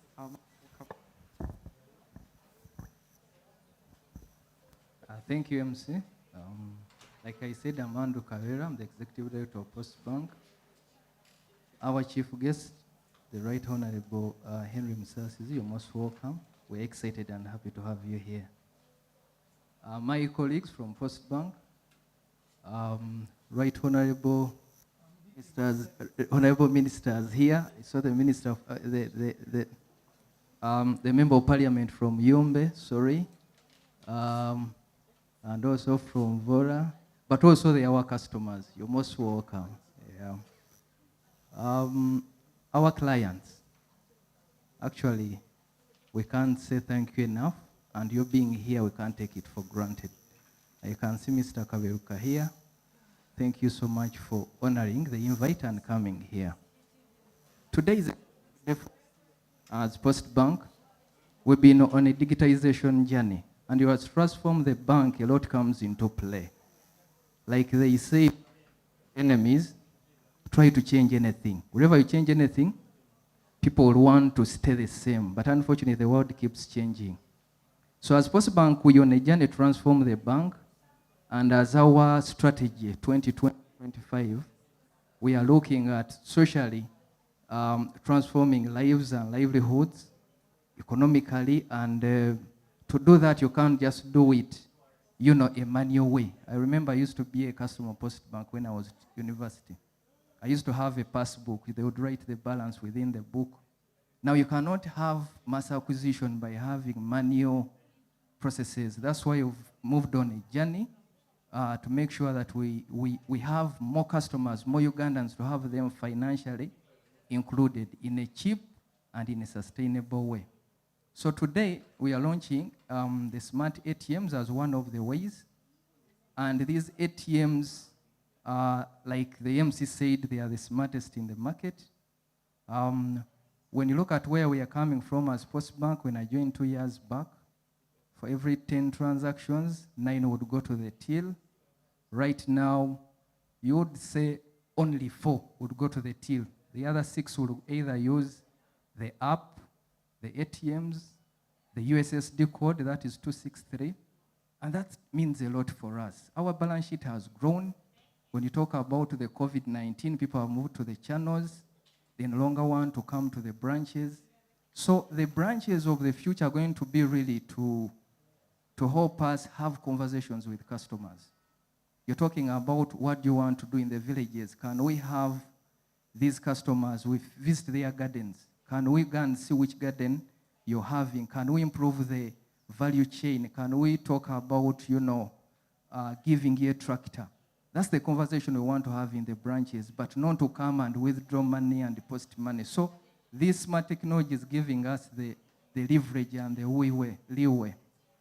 Thank you, MC. Like I said, I'm Andrew Kavera. I'm the Executive Director of Post Bank. Our chief guest, the Right Honorable Henry Musasizi, you're most welcome. We're excited and happy to have you here. my colleagues from Postbank, Right Honorable Honorable Ministers here. So the Minister of the Member of Parliament from Yombe, sorry, and also from Vora, but also they are our customers. You're most welcome. Yeah. Our clients, actually, we can't say thank you enough, and you being here, we can't take it for granted. I can see Mr. Kaberuka here. Thank you so much for honoring the invite and coming here. Today is as Postbank, we've been on a digitization journey, and you have transformed the bank, a lot comes into play. Like they say, enemies try to change anything. Wherever you change anything, people will want to stay the same, but unfortunately the world keeps changing. So as Postbank, we are on a journey to transform the bank, and as our strategy 2020-2025, we are looking at socially transforming lives and livelihoods economically, and to do that, you can't just do it, a manual way. I remember I used to be a customer Postbank when I was at university. I used to have a passbook. They would write the balance within the book. Now you cannot have mass acquisition by having manual processes. That's why we've moved on a journey to make sure that we have more customers, more Ugandans, to have them financially included in a cheap and in a sustainable way. So today we are launching the smart ATMs as one of the ways. And these ATMs, like the MC said, they are the smartest in the market. When you look at where we are coming from as Postbank, when I joined 2 years back, for every 10 transactions, 9 would go to the till. Right now, you would say only 4 would go to the till. The other 6 would either use the app, the ATMs, the USSD code, that is 263, and that means a lot for us. Our balance sheet has grown. When you talk about the COVID-19, people have moved to the channels. They no longer want to come to the branches. So the branches of the future are going to be really to help us have conversations with customers. You're talking about what do you want to do in the villages. Can we have these customers, we visit their gardens? Can we go and see which garden you're having? Can we improve the value chain? Can we talk about, giving you a tractor? That's the conversation we want to have in the branches, but not to come and withdraw money and deposit money. So this smart technology is giving us the leverage and the leeway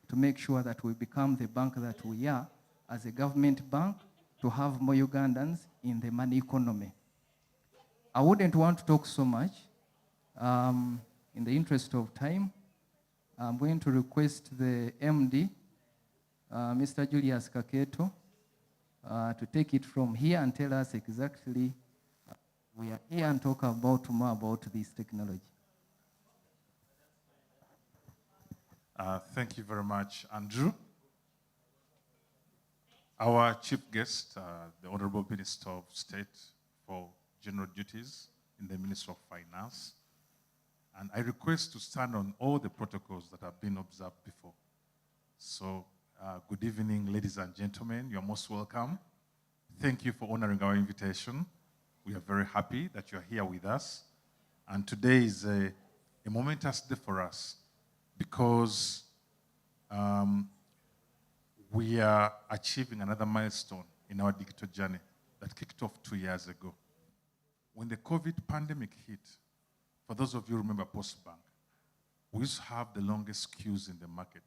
to make sure that we become the bank that we are as a government bank, to have more Ugandans in the money economy. I wouldn't want to talk so much. In the interest of time, I'm going to request the MD, Mr. Julius Kaketo, to take it from here and tell us exactly we are here and talk about more about this technology. Thank you very much, Andrew. Our chief guest, the Honorable Minister of State for General Duties in the Ministry of Finance. And I request to stand on all the protocols that have been observed before. So, good evening, ladies and gentlemen. You're most welcome. Thank you for honoring our invitation. We are very happy that you're here with us. And today is a momentous day for us because we are achieving another milestone in our digital journey that kicked off 2 years ago. When the COVID pandemic hit, for those of you who remember Postbank, we used to have the longest queues in the market.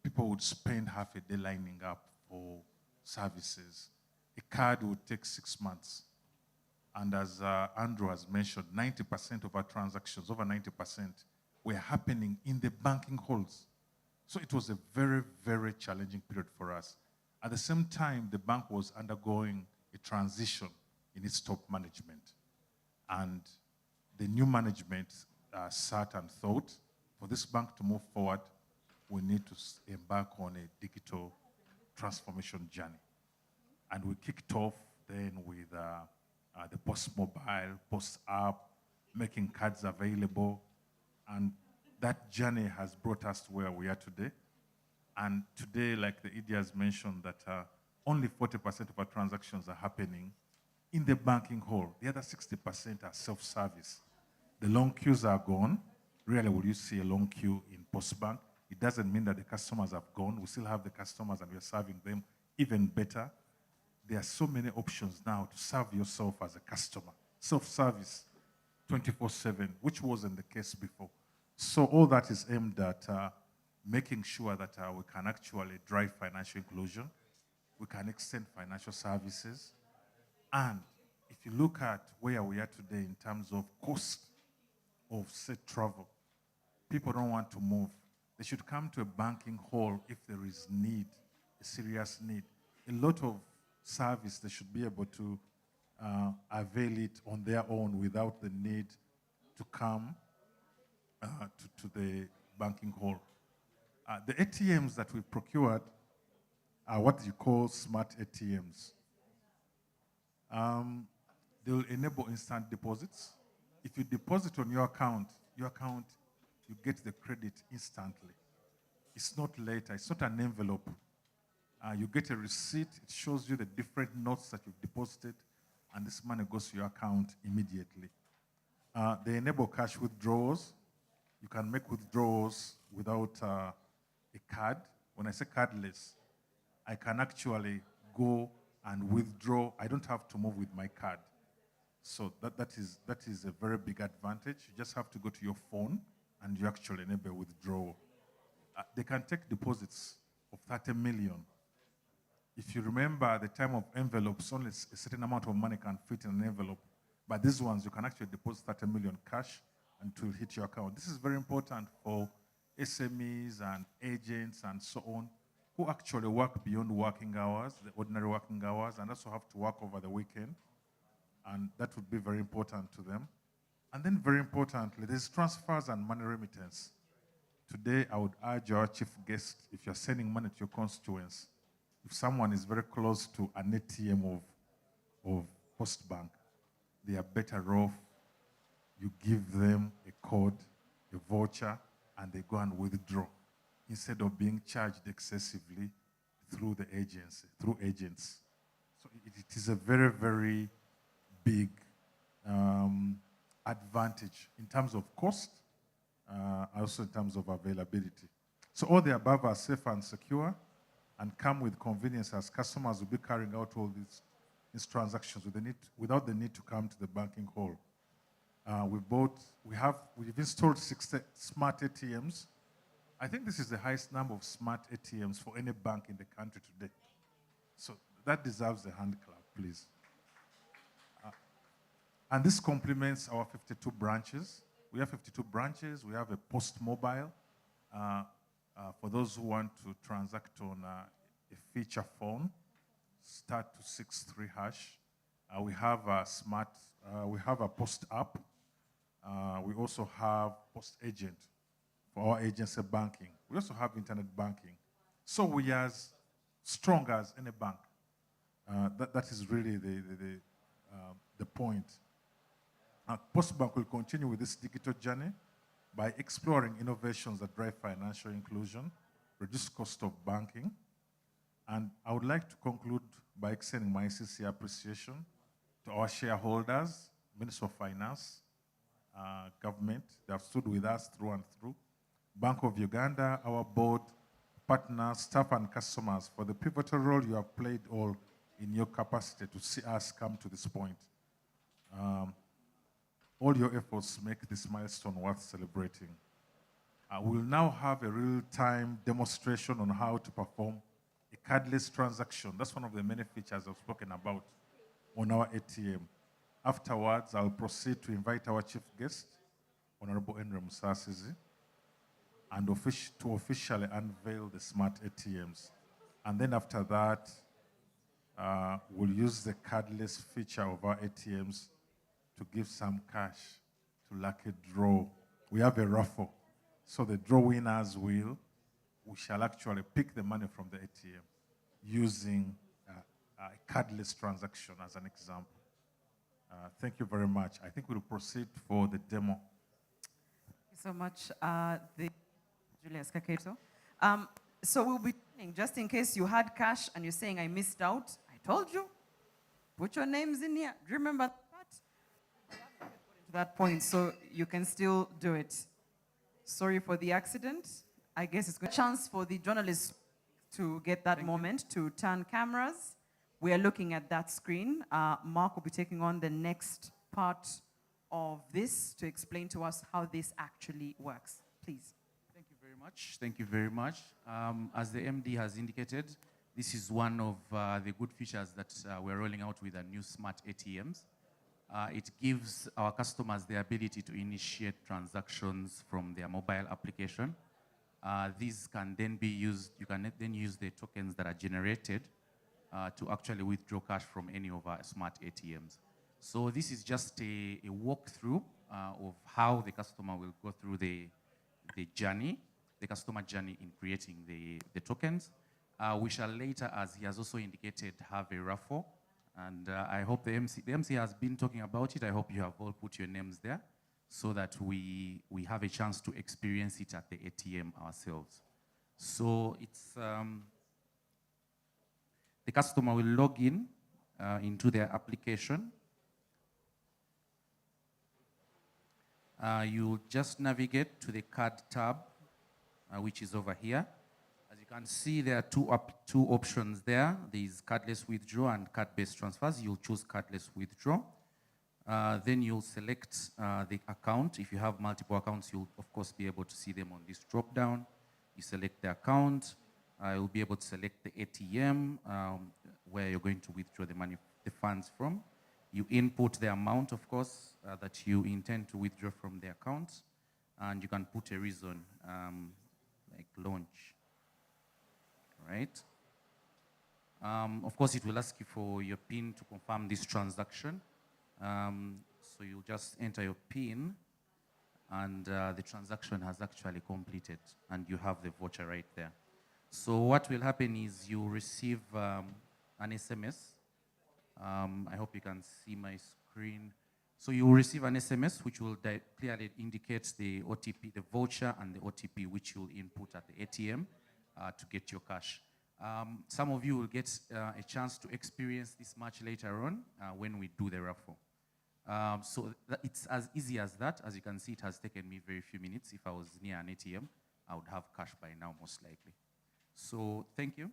People would spend half a day lining up for services. A card would take 6 months. And as Andrew has mentioned, 90% of our transactions, over 90%, were happening in the banking halls. So it was a very, very challenging period for us. At the same time, the bank was undergoing a transition in its top management. And the new management sat and thought, for this bank to move forward, we need to embark on a digital transformation journey. And we kicked off then with the Post Mobile, Post App, making cards available. And that journey has brought us to where we are today. And today, like the ED has mentioned, that only 40% of our transactions are happening in the banking hall. The other 60% are self-service. The long queues are gone. Rarely will you see a long queue in Postbank. It doesn't mean that the customers have gone. We still have the customers and we're serving them even better. There are so many options now to serve yourself as a customer. Self-service, 24/7, which wasn't the case before. So all that is aimed at making sure that we can actually drive financial inclusion, we can extend financial services, and if you look at where we are today in terms of cost of, say, travel, people don't want to move. They should come to a banking hall if there is need, a serious need. A lot of service, they should be able to avail it on their own without the need to come to the banking hall. The ATMs that we procured are what you call smart ATMs. They will enable instant deposits. If you deposit on your account, you get the credit instantly. It's not later, it's not an envelope. You get a receipt, it shows you the different notes that you've deposited, and this money goes to your account immediately. They enable cash withdrawals. You can make withdrawals without a card. When I say cardless, I can actually go and withdraw. I don't have to move with my card. So that is a very big advantage. You just have to go to your phone and you actually enable withdrawal. They can take deposits of 30 million. If you remember, at the time of envelopes, only a certain amount of money can fit in an envelope. But these ones, you can actually deposit 30 million cash and it will hit your account. This is very important for SMEs and agents and so on, who actually work beyond working hours, the ordinary working hours, and also have to work over the weekend. And that would be very important to them. And then very importantly, there's transfers and money remittance. Today, I would urge our chief guest, if you're sending money to your constituents, if someone is very close to an ATM of Postbank, they are better off. You give them a code, a voucher, and they go and withdraw, instead of being charged excessively through the agency, through agents. So it is a very, very big advantage in terms of cost, also in terms of availability. So all the above are safe and secure and come with convenience, as customers will be carrying out all these transactions without the need to come to the banking hall. We've installed 60 smart ATMs. I think this is the highest number of smart ATMs for any bank in the country today. So that deserves a hand clap, please. And this complements our 52 branches. We have 52 branches. We have a Post Mobile for those who want to transact on a feature phone, *263#. We have a we have a Post app. We also have Post Agent for our agency banking. We also have internet banking. So we are as strong as any bank. That is really the point. Postbank will continue with this digital journey by exploring innovations that drive financial inclusion, reduce cost of banking. And I would like to conclude by extending my sincere appreciation to our shareholders, Minister of Finance, government. They have stood with us through and through. Bank of Uganda, our board, partners, staff, and customers for the pivotal role you have played all in your capacity to see us come to this point. All your efforts make this milestone worth celebrating. We will now have a real-time demonstration on how to perform a cardless transaction. That's one of the many features I've spoken about on our ATM. Afterwards, I'll proceed to invite our chief guest, Honorable Henry Musasizi, and to officially unveil the smart ATMs. And then after that, we'll use the cardless feature of our ATMs to give some cash to lucky draw. We have a raffle. So the draw winners we shall actually pick the money from the ATM using a cardless transaction as an example. Thank you very much. I think we'll proceed for the demo. Thank you so much, Julius Kaketo. So we'll be saying, just in case you had cash and you're saying I missed out, I told you, put your names in here. Do you remember that? To that point, so you can still do it. Sorry for the accident. I guess it's a chance for the journalists to get that moment to turn cameras. We are looking at that screen. Mark will be taking on the next part of this to explain to us how this actually works. Please. Thank you very much. Thank you very much. As the MD has indicated, this is one of the good features that we're rolling out with our new smart ATMs. It gives our customers the ability to initiate transactions from their mobile application. These can then be used, you can then use the tokens that are generated to actually withdraw cash from any of our smart ATMs. So this is just a walkthrough of how the customer will go through the journey, the customer journey in creating the tokens. We shall later, as he has also indicated, have a raffle. And I hope the MC has been talking about it. I hope you have all put your names there so that we have a chance to experience it at the ATM ourselves. So it's, the customer will log in into their application. You'll just navigate to the card tab, which is over here. As you can see, there are two options there. There's cardless withdraw and card-based transfers. You'll choose cardless withdraw. Then you'll select the account. If you have multiple accounts, you'll of course be able to see them on this drop-down. You select the account. You'll be able to select the ATM where you're going to withdraw the funds from. You input the amount, of course, that you intend to withdraw from the account, and you can put a reason like launch. Right? Of course, it will ask you for your PIN to confirm this transaction. So you'll just enter your PIN, and the transaction has actually completed, and you have the voucher right there. So what will happen is you receive an SMS. I hope you can see my screen. So you will receive an SMS which will clearly indicate the OTP, the voucher, and the OTP which you'll input at the ATM to get your cash. Some of you will get a chance to experience this much later on when we do the raffle. So it's as easy as that. As you can see, it has taken me very few minutes. If I was near an ATM, I would have cash by now, most likely. So thank you.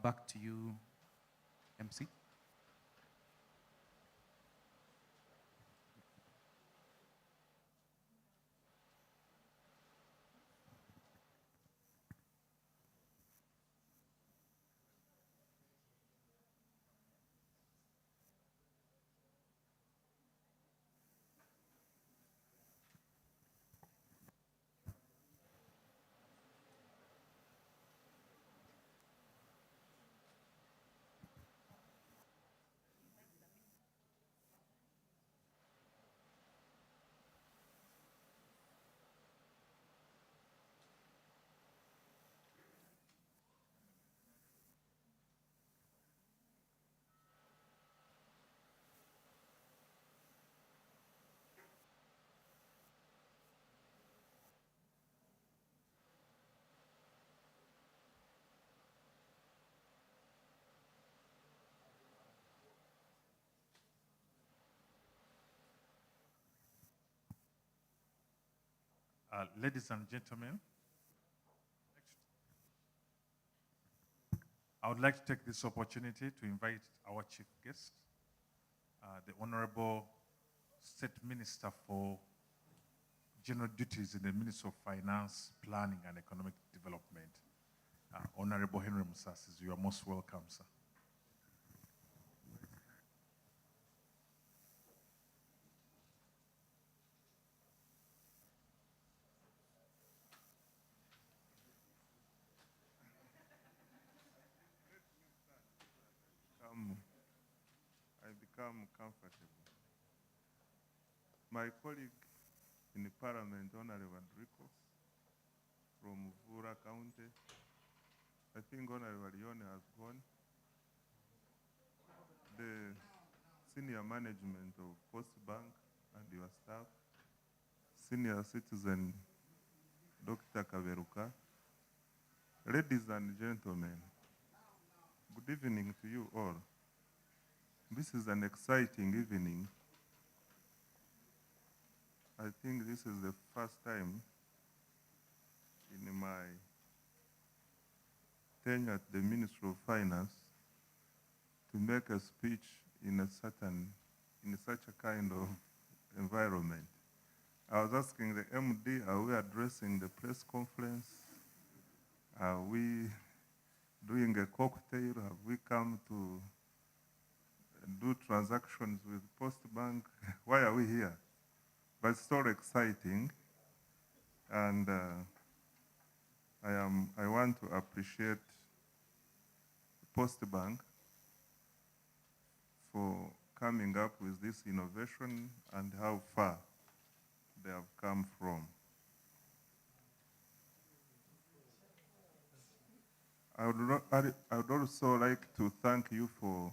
Back to you, MC. Ladies and gentlemen, I would like to take this opportunity to invite our chief guest, the Honorable State Minister for General Duties in the Ministry of Finance, Planning and Economic Development, Honorable Henry Musasizi. You are most welcome, sir. I become comfortable. My colleague in the Parliament, Honorable Enrico, from Vura County, I think Honorable Leone has gone. The senior management of Post Bank and your staff, senior citizen Dr. Kaveruka, Ladies and gentlemen, good evening to you all. This is an exciting evening. I think this is the first time in my tenure at the Ministry of Finance to make a speech in such a kind of environment. I was asking the MD, are we addressing the press conference? Are we doing a cocktail? Have we come to do transactions with Postbank? Why are we here? But it's so exciting, and I want to appreciate Postbank for coming up with this innovation and how far they have come from. I would also like to thank you for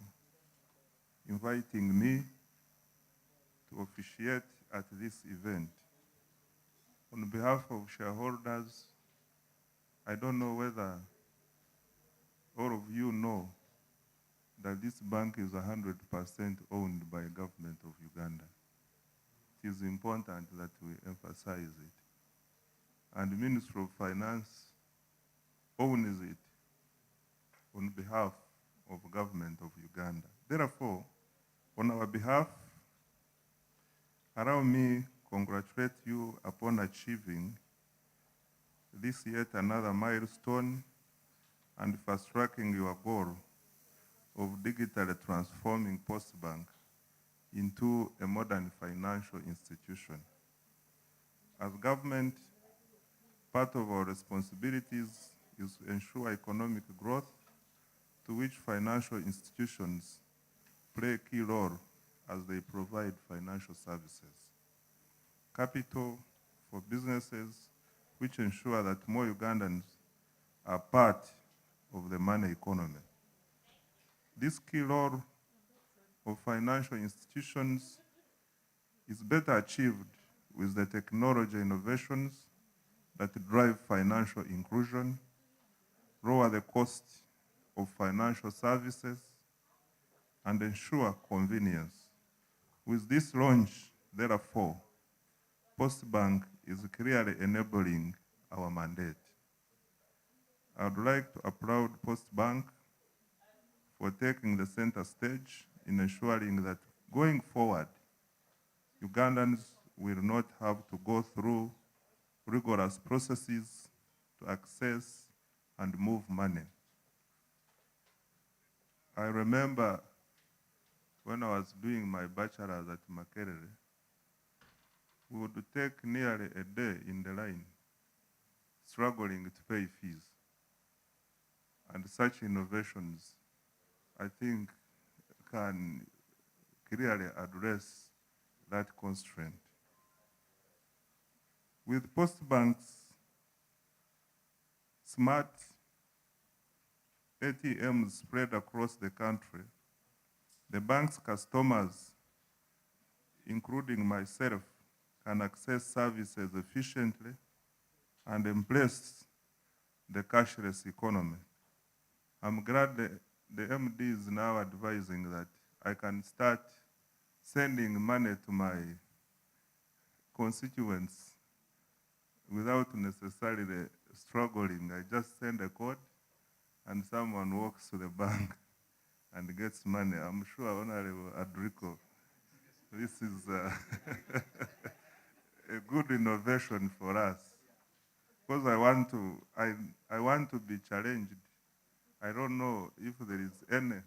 inviting me to officiate at this event. On behalf of shareholders, I don't know whether all of you know that this bank is 100% owned by government of Uganda. It is important that we emphasize it. And the Ministry of Finance owns it on behalf of government of Uganda. Therefore, on our behalf, allow me congratulate you upon achieving this yet another milestone and fast-tracking your goal of digitally transforming Postbank into a modern financial institution. As government, part of our responsibilities is to ensure economic growth, to which financial institutions play a key role as they provide financial services. Capital for businesses, which ensure that more Ugandans are part of the money economy. This key role of financial institutions is better achieved with the technology innovations that drive financial inclusion, lower the cost of financial services, and ensure convenience. With this launch, therefore, Postbank is clearly enabling our mandate. I would like to applaud Postbank for taking the center stage in ensuring that going forward, Ugandans will not have to go through rigorous processes to access and move money. I remember when I was doing my bachelor's at Makerere, we would take nearly a day in the line, struggling to pay fees. And such innovations, I think, can clearly address that constraint. With Postbank's smart ATMs spread across the country, the bank's customers, including myself, can access services efficiently and embrace the cashless economy. I'm glad the MD is now advising that I can start sending money to my constituents without necessarily struggling. I just send a code and someone walks to the bank and gets money. I'm sure Honorable Adrico, this is a good innovation for us, because I want to be challenged. I don't know if there is any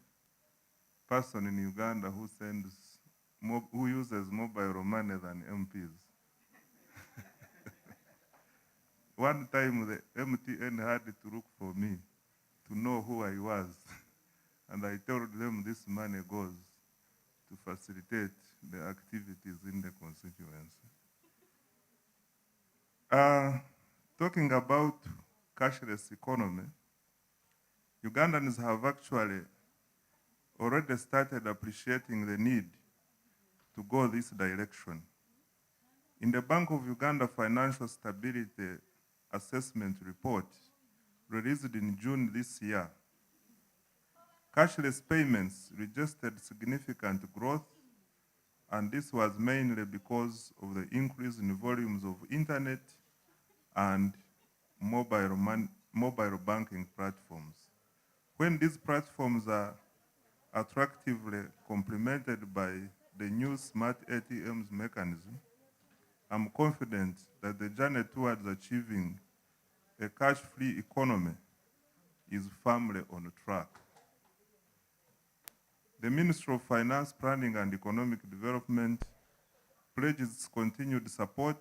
person in Uganda who uses mobile money than MPs. One time the MTN had to look for me to know who I was, and I told them this money goes to facilitate the activities in the constituency. Talking about cashless economy, Ugandans have actually already started appreciating the need to go this direction. In the Bank of Uganda Financial Stability Assessment Report, released in June this year. Cashless payments registered significant growth, and this was mainly because of the increase in volumes of internet and mobile banking platforms. When these platforms are attractively complemented by the new smart ATMs mechanism, I'm confident that the journey towards achieving a cash-free economy is firmly on track. The Ministry of Finance, Planning and Economic Development pledges continued support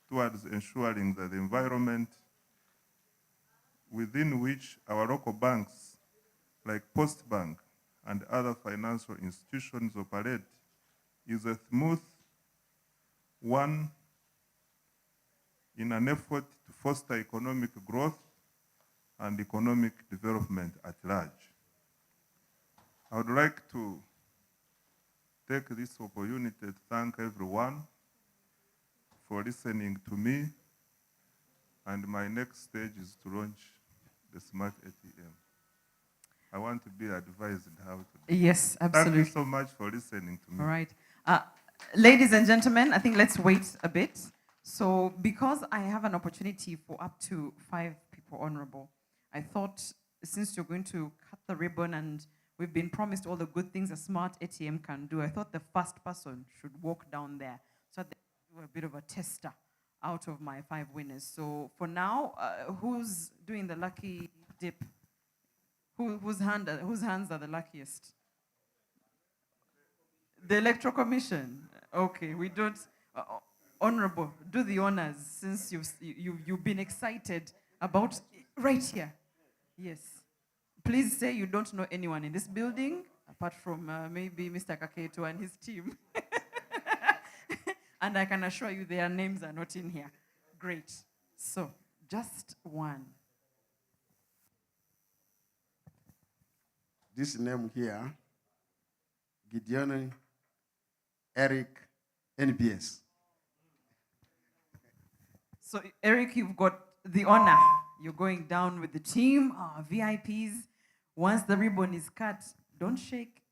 towards ensuring that the environment within which our local banks, like Postbank and other financial institutions operate, is a smooth one in an effort to foster economic growth and economic development at large. I would like to take this opportunity to thank everyone for listening to me, and my next stage is to launch the Smart ATM. I want to be advised how to do it. Yes, absolutely. Thank you so much for listening to me. All right. Ladies and gentlemen, I think let's wait a bit. So because I have an opportunity for up to 5 people, Honorable, I thought since you're going to cut the ribbon and we've been promised all the good things a smart ATM can do, I thought the first person should walk down there so that they do a bit of a tester out of my 5 winners. So for now, who's doing the lucky dip? Whose hands are the luckiest? The Electoral Commission. Okay, we don't. Honorable, do the honors since you've been excited about right here. Yes. Please say you don't know anyone in this building apart from maybe Mr. Kaketo and his team. And I can assure you their names are not in here. Great. So, just one. This name here, Gideon Eric NBS. So, Eric, you've got the honor. You're going down with the team, VIPs. Once the ribbon is cut, don't shake.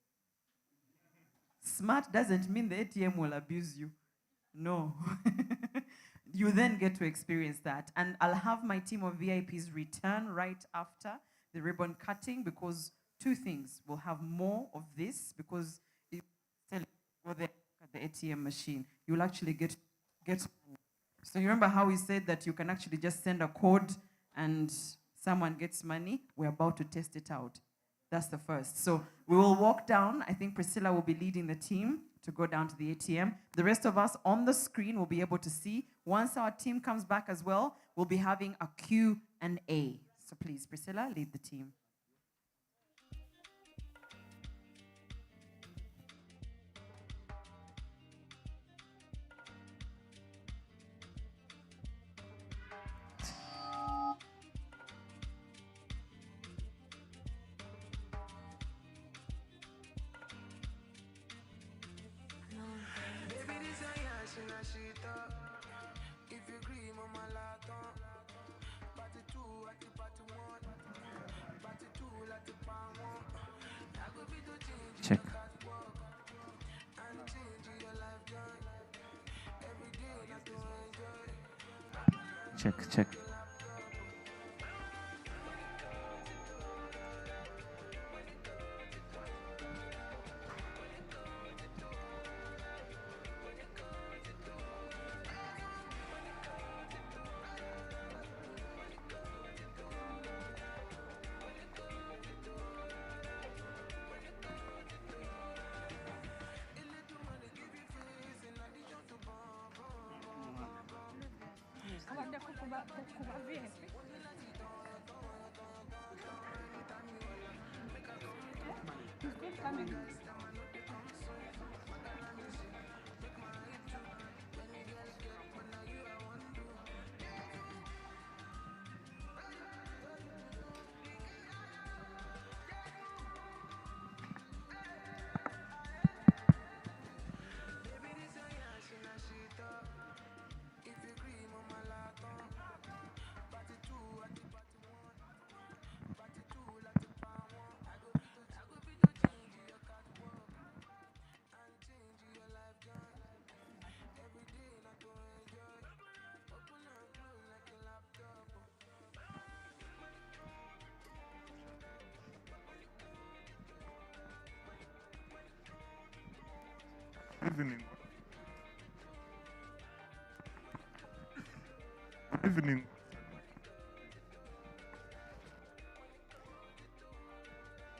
Smart doesn't mean the ATM will abuse you. No. You then get to experience that. And I'll have my team of VIPs return right after the ribbon cutting because 2 things. We'll have more of this because it's the ATM machine. You'll actually get. So you remember how we said that you can actually just send a code and someone gets money? We're about to test it out. That's the first. So we will walk down. I think Priscilla will be leading the team to go down to the ATM. The rest of us on the screen will be able to see. Once our team comes back as well, we'll be having a Q&A. So please, Priscilla, lead the team. Check. Check. evening. Good evening.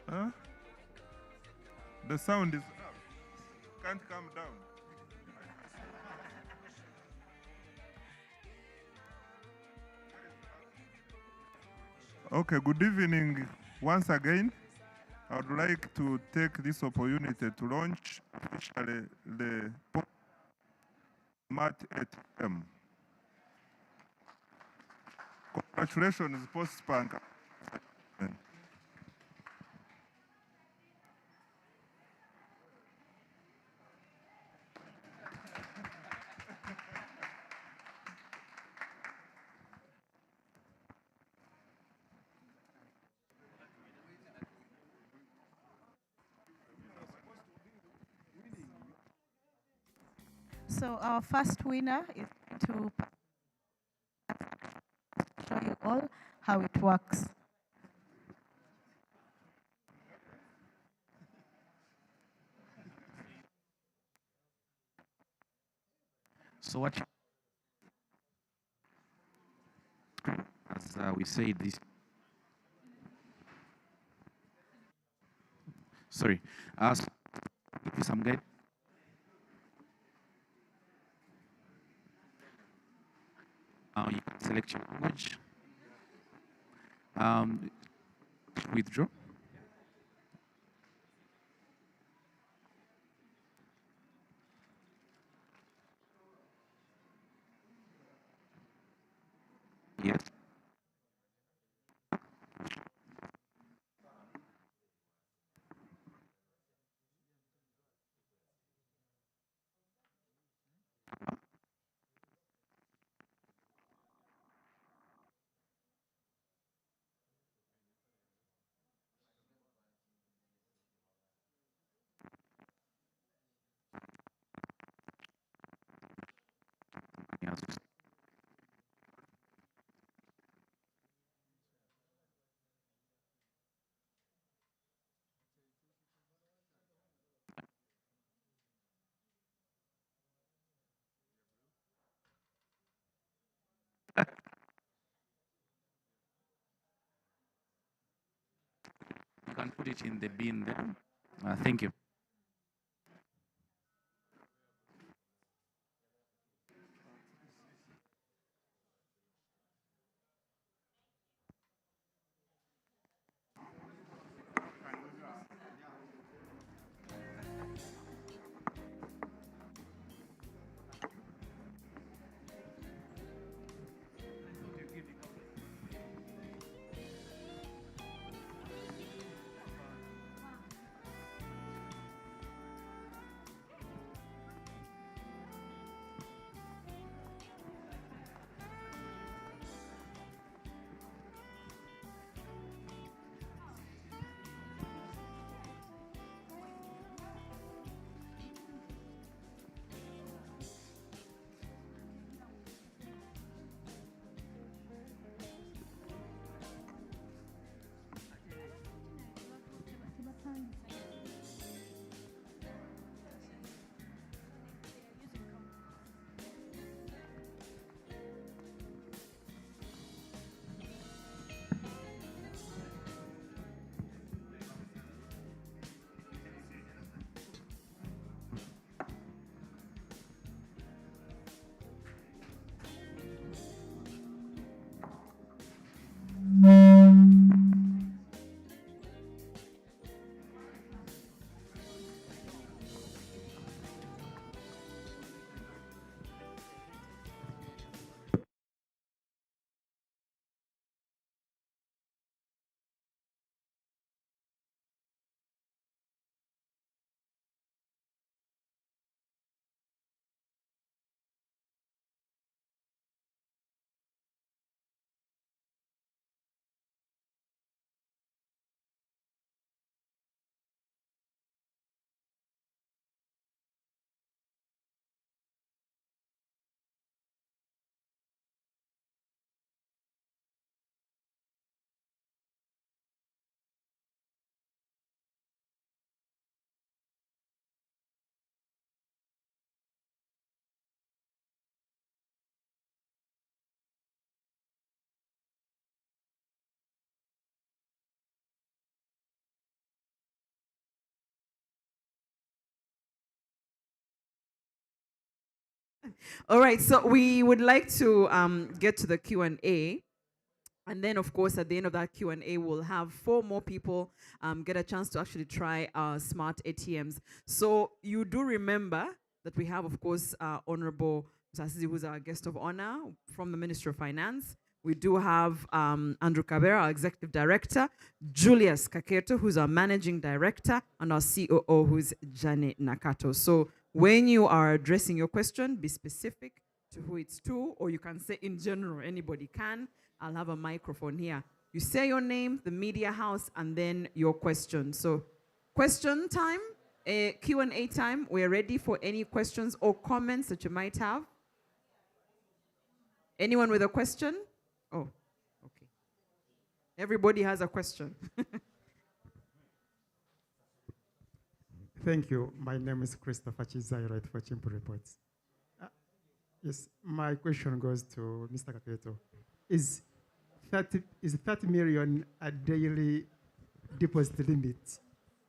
Huh? The sound is up. Can't come down. Okay, good evening once again. I would like to take this opportunity to launch officially the Smart ATM. Congratulations, Postbank. So our first winner is to show you all how it works. So what, as we said, this, sorry, give you some guide. You can select your language, withdraw. Yes. Yes. You can put it in the bin there. Thank you. All right, so we would like to get to the Q&A. And then, of course, at the end of that Q&A, we'll have 4 more people get a chance to actually try our smart ATMs. So you do remember that we have, of course, Honorable Msasizi, who's our guest of honor from the Ministry of Finance. We do have Andrew Kabera, our Executive Director, Julius Kaketo, who's our Managing Director, and our COO, who's Jane Nakato. So when you are addressing your question, be specific to who it's to, or you can say in general, anybody can. I'll have a microphone here. You say your name, the media house, and then your question. So question time, Q&A time. We're ready for any questions or comments that you might have. Anyone with a question? Oh, okay. Everybody has a question. Thank you. My name is Christopher Chizai, right for Chimpu Reports. Yes, my question goes to Mr. Kaketo. Is 30 million a daily deposit limit?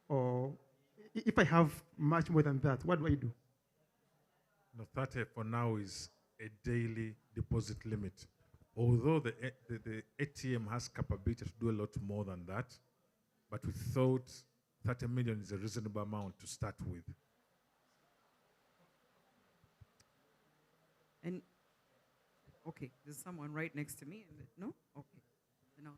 Or if I have much more than that, what do I do? No, 30 for now is a daily deposit limit. Although the ATM has capability to do a lot more than that, but we thought 30 million is a reasonable amount to start with. And okay, there's someone right next to me. No? Okay. No.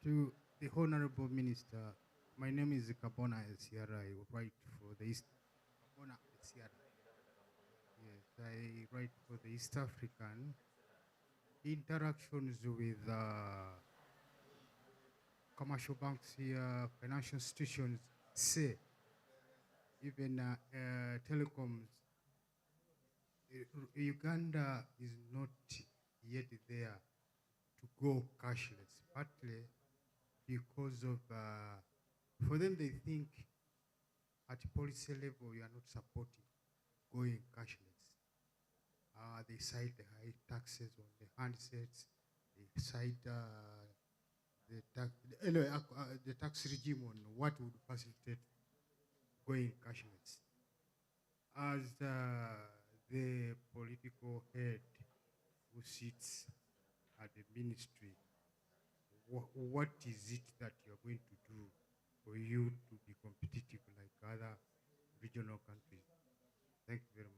To the Honorable Minister, my name is Kabona Sierra. I write for the East. Kabona Sierra. Yes, I write for the East African. Interactions with commercial banks here, financial institutions say, even telecoms, Uganda is not yet there to go cashless, partly because of, for them they think at policy level you are not supporting going cashless. They cite the high taxes on the handsets, they cite the tax regime on what would facilitate going cashless. As the political head who sits at the ministry, what is it that you're going to do for you to be competitive like other regional countries? Thank you very much.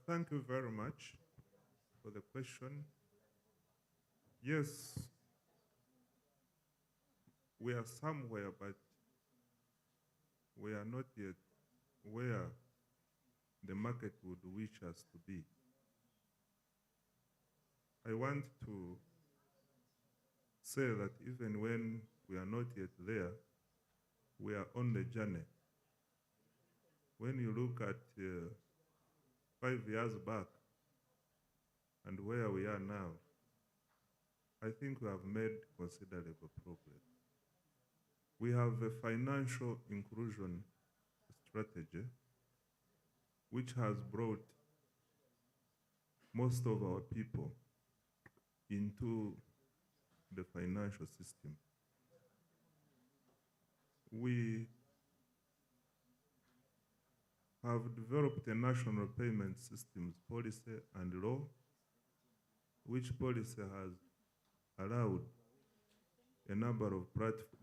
Thank you very much for the question. Yes, we are somewhere, but we are not yet where the market would wish us to be. I want to say that even when we are not yet there, we are on the journey. When you look at 5 years back and where we are now, I think we have made considerable progress. We have a financial inclusion strategy which has brought most of our people into the financial system. We have developed a national payment systems policy and law, which policy has allowed a number of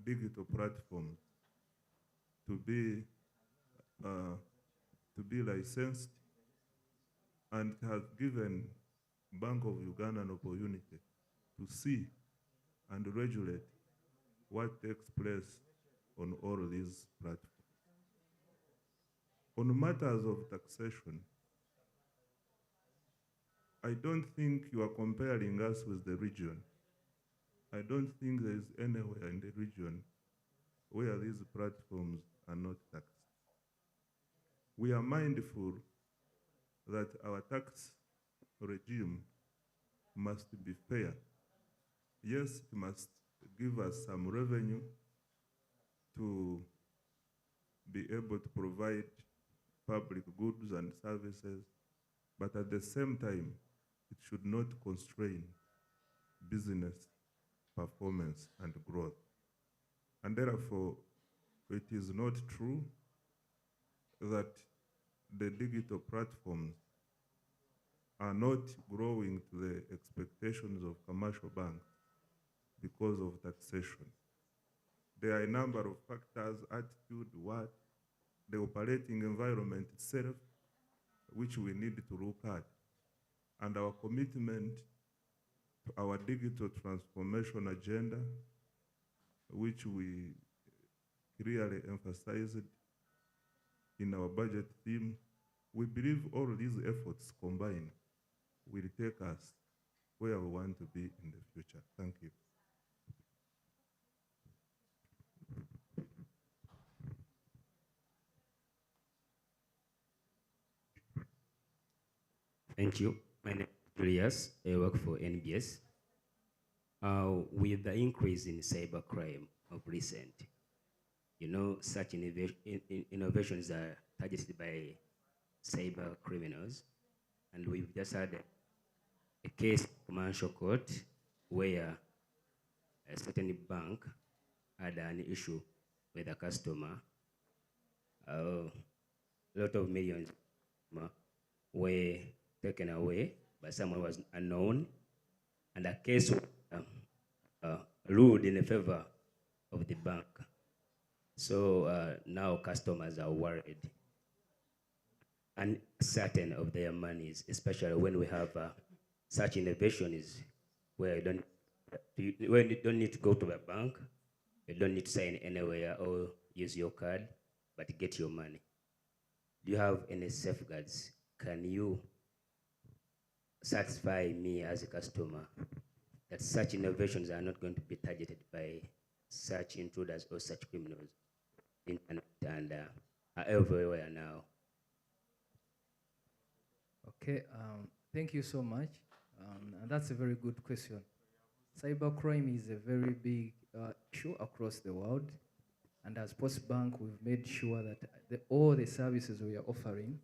digital platforms to be licensed, and has given Bank of Uganda an opportunity to see and regulate what takes place on all these platforms. On matters of taxation, I don't think you are comparing us with the region. I don't think there is anywhere in the region where these platforms are not taxed. We are mindful that our tax regime must be fair. Yes, it must give us some revenue to be able to provide public goods and services, but at the same time, it should not constrain business performance and growth. And therefore, it is not true that the digital platforms are not growing to the expectations of commercial banks because of taxation. There are a number of factors, attitude, what, the operating environment itself, which we need to look at. And our commitment to our digital transformation agenda, which we clearly emphasized in our budget theme, we believe all these efforts combined will take us where we want to be in the future. Thank you. Thank you. My name is Julius. I work for NBS. With the increase in cybercrime of recent, such innovations are targeted by cyber criminals. And we've just had a case in commercial court where a certain bank had an issue with a customer. A lot of millions were taken away by someone who was unknown, and a case was ruled in favor of the bank. So now customers are worried and certain of their monies, especially when we have such innovations where you don't need to go to a bank, you don't need to sign anywhere or use your card, but get your money. Do you have any safeguards? Can you satisfy me as a customer that such innovations are not going to be targeted by such intruders or such criminals? Internet and are everywhere now. Okay, thank you so much. And that's a very good question. Cybercrime is a very big issue across the world. And as Postbank, we've made sure that all the services we are offering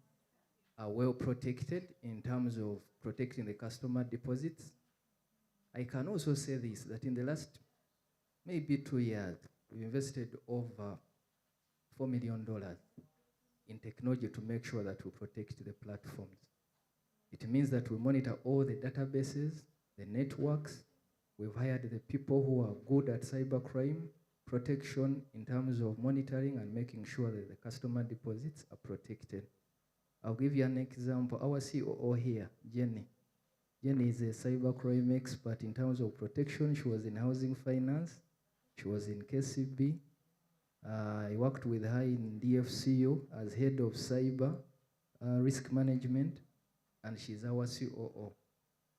are well protected in terms of protecting the customer deposits. I can also say this, that in the last maybe 2 years, we invested over $4 million in technology to make sure that we protect the platforms. It means that we monitor all the databases, the networks. We've hired the people who are good at cybercrime protection in terms of monitoring and making sure that the customer deposits are protected. I'll give you an example. Our COO here, Jenny. Jenny is a cybercrime expert in terms of protection. She was in housing finance. She was in KCB. I worked with her in DFCU as head of cyber risk management, and she's our COO.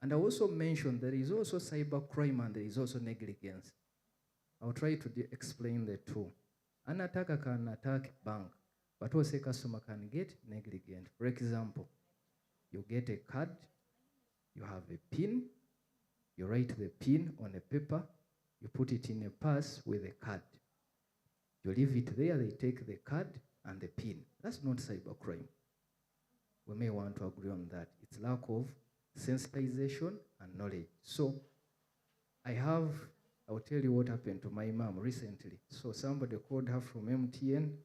And I also mentioned there is also cybercrime and there is also negligence. I'll try to explain the two. An attacker can attack bank, but also a customer can get negligent. For example, you get a card, you have a PIN, you write the PIN on a paper, you put it in a purse with a card. You leave it there, they take the card and the PIN. That's not cybercrime. We may want to agree on that. It's lack of sensitization and knowledge. So I'll tell you what happened to my mom recently. So somebody called her from MTN.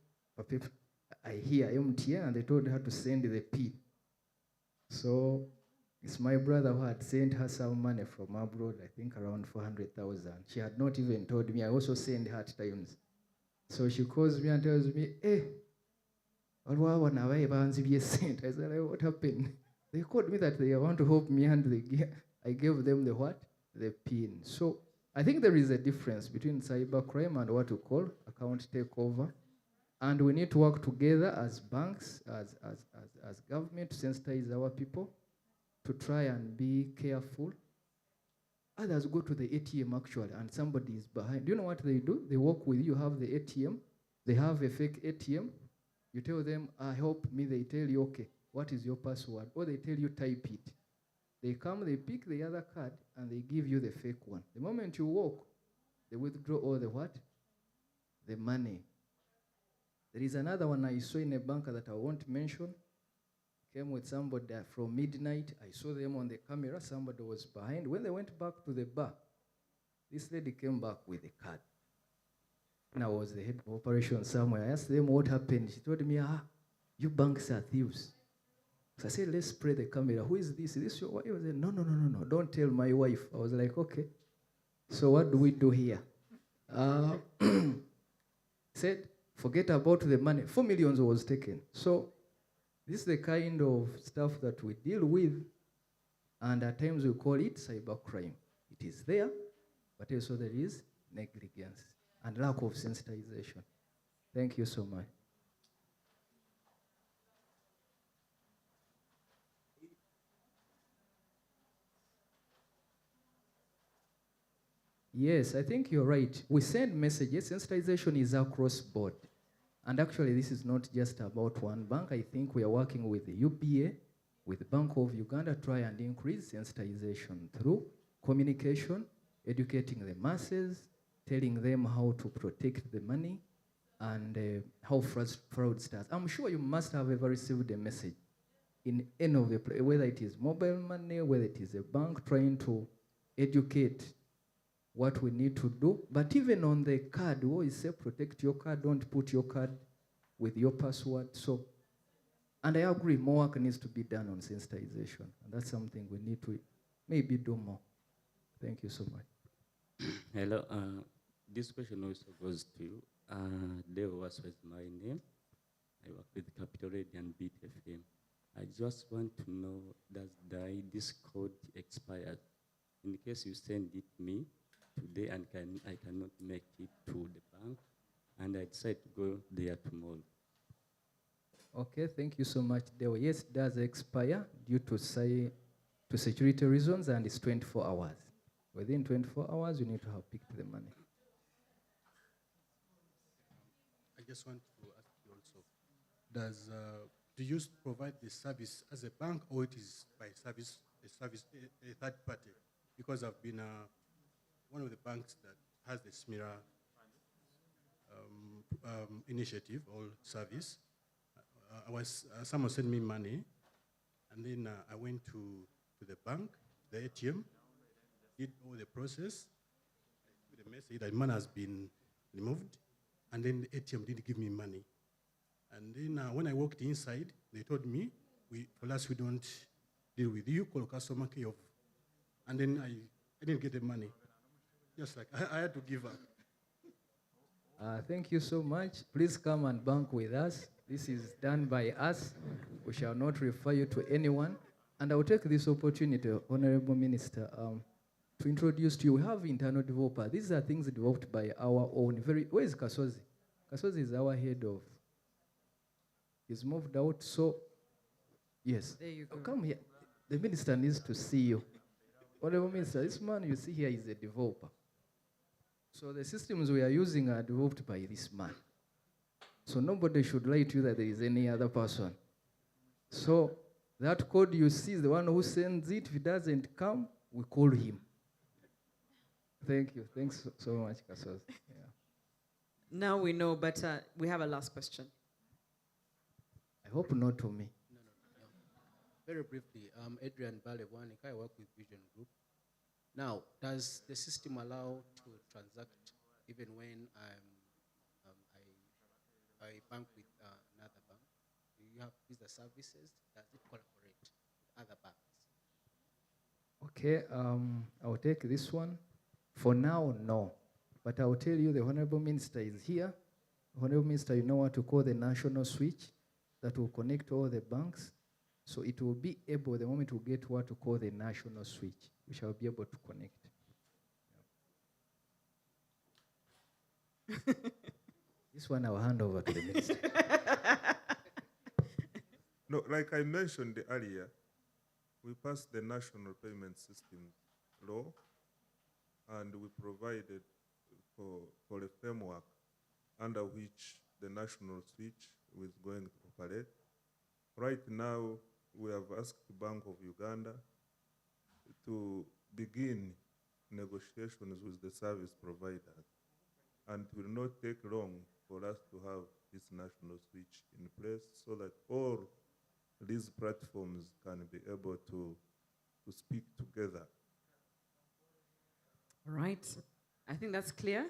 I hear MTN and they told her to send the PIN. So it's my brother who had sent her some money from abroad, I think around 400,000. She had not even told me. I also send her at times. So she calls me and tells me, hey, I said, what happened? They called me that they want to help me and I gave them the what? The PIN. So I think there is a difference between cybercrime and what we call account takeover. And we need to work together as banks, as government to sensitize our people, to try and be careful. Others go to the ATM actually, and somebody is behind. Do you know what they do? They walk with you, have the ATM. They have a fake ATM. You tell them, help me. They tell you, okay, what is your password? Or they tell you, type it. They come, they pick the other card, and they give you the fake one. The moment you walk, they withdraw all the what? The money. There is another one I saw in a bank that I won't mention. Came with somebody from midnight. I saw them on the camera. Somebody was behind. When they went back to the bar, this lady came back with a card. And I was the head of operations somewhere. I asked them what happened. She told me, you banks are thieves. So I said, let's spray the camera. Who is this? Is this your wife? I said, no, don't tell my wife. I was like, okay. So what do we do here? Said, forget about the money. 4 million was taken. So this is the kind of stuff that we deal with, and at times we call it cybercrime. It is there, but also there is negligence and lack of sensitization. Thank you so much. Yes, I think you're right. We send messages. Sensitization is across board. And actually, this is not just about one bank. I think we are working with the UBA, with Bank of Uganda, try and increase sensitization through communication, educating the masses, telling them how to protect the money, and how fraud starts. I'm sure you must have ever received a message in any of the, whether it is mobile money, whether it is a bank trying to educate what we need to do. But even on the card, we always say protect your card, don't put your card with your password. So, and I agree, more work needs to be done on sensitization. And that's something we need to maybe do more. Thank you so much. Hello, this question also goes to you. Deo was my name. I work with Capital Radio and Beat FM. I just want to know, does this code expire? In case you send it me today and I cannot make it to the bank, and I decide to go there tomorrow. Okay, thank you so much, Deo. Yes, it does expire due to security reasons, and it's 24 hours. Within 24 hours, you need to have picked the money. I just want to ask you also, do you provide the service as a bank, or it is by a third party? Because I've been one of the banks that has the SMIRA initiative or service. Someone sent me money, and then I went to the bank, the ATM, did all the process, with a message that money has been removed, and then the ATM didn't give me money. And then when I walked inside, they told me, for us, we don't deal with you, call customer care. And then I didn't get the money. Just like, I had to give up. Thank you so much. Please come and bank with us. This is done by us. We shall not refer you to anyone. And I will take this opportunity, Honorable Minister, to introduce to you. We have internal developer. These are things developed by our own. Where is Kasozi? Kasozi is our head of. He's moved out. So, yes. There you go. Come here. The minister needs to see you. Honorable Minister, this man you see here is a developer. So the systems we are using are developed by this man. So nobody should lie to you that there is any other person. So that code you see is the one who sends it. If it doesn't come, we call him. Thank you. Thanks so much, Kasozi. Yeah. Now we know, but we have a last question. I hope not to me. Very briefly, Adrian Balewan, I work with Vision Group. Now, does the system allow to transact even when I bank with another bank? Do you have visa services? Does it collaborate with other banks? Okay, I'll take this one. For now, no. But I'll tell you the Honorable Minister is here. Honorable Minister, you know what to call the national switch that will connect all the banks. So it will be able, the moment we get what to call the national switch, we shall be able to connect. Yeah. This one I'll hand over to the minister. No, like I mentioned earlier, we passed the National Payment System Law, and we provided for a framework under which the national switch is going to operate. Right now, we have asked the Bank of Uganda to begin negotiations with the service providers, and it will not take long for us to have this national switch in place so that all these platforms can be able to speak together. All right. I think that's clear.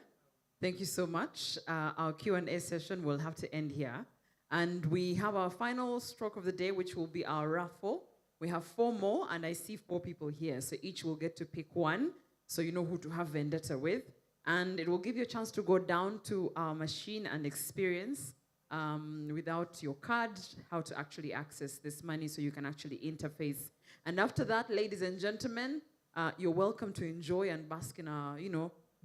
Thank you so much. Our Q&A session will have to end here. And we have our final stroke of the day, which will be our raffle. We have 4 more, and I see 4 people here. So each will get to pick one, so you know who to have vendetta with. And it will give you a chance to go down to our machine and experience without your card how to actually access this money so you can actually interface. And after that, ladies and gentlemen, you're welcome to enjoy and bask in our,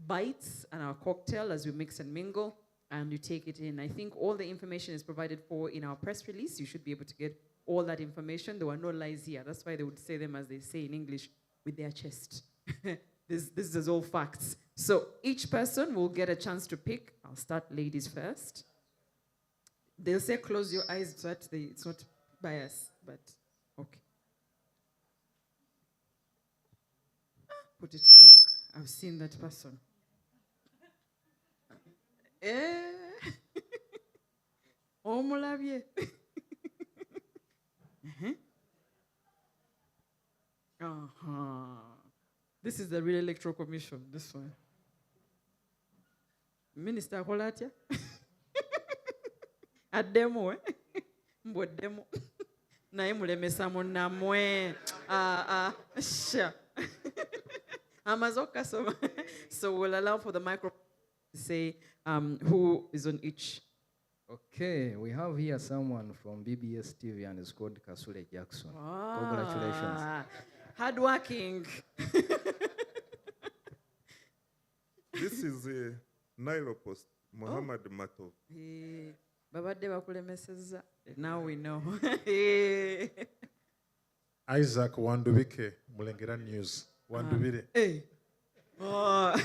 bites and our cocktail as we mix and mingle and you take it in. I think all the information is provided for in our press release. You should be able to get all that information. There were no lies here. That's why they would say them as they say in English, with their chest. This is all facts. So each person will get a chance to pick. I'll start ladies first. They'll say close your eyes so that it's not bias, but okay. Put it back. I've seen that person. Omulabye. This is the real electoral commission, this one. Minister Kolatia. Addemo, Mbodemo. Naimulemesa munamwe. Sure. Amazoka, so we'll allow for the microphone to say who is on each. Okay, we have here someone from BBS TV and it's called Kasule Jackson. Congratulations. Hardworking. This is Nile Post, Muhammad Matov. Babade bakulemeseza. Now we know. Isaac Wandubike, Mulengera News. Wandubire. Hey. Oh.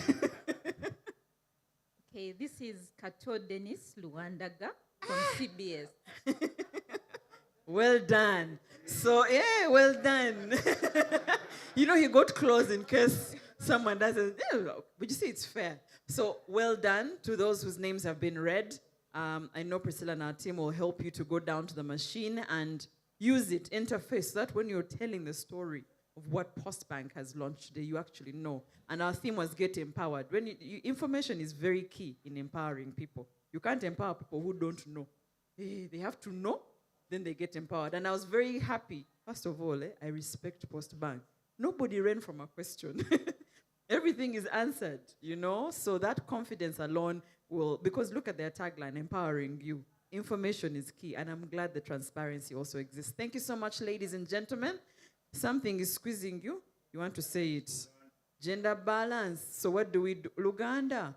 Okay, this is Kato Dennis Luandaga from CBS. Well done. So, yeah, well done. He got close in case someone doesn't. But you see, it's fair. So, well done to those whose names have been read. I know Priscilla and our team will help you to go down to the machine and use it, interface, so that when you're telling the story of what Postbank has launched today, you actually know. And our theme was Get Empowered. Information is very key in empowering people. You can't empower people who don't know. They have to know, then they get empowered. And I was very happy. First of all, I respect Postbank. Nobody ran from a question. Everything is answered, So that confidence alone will, because look at their tagline, empowering you. Information is key, and I'm glad the transparency also exists. Thank you so much, ladies and gentlemen. Something is squeezing you. You want to say it. Gender balance. So what do we do? Luganda.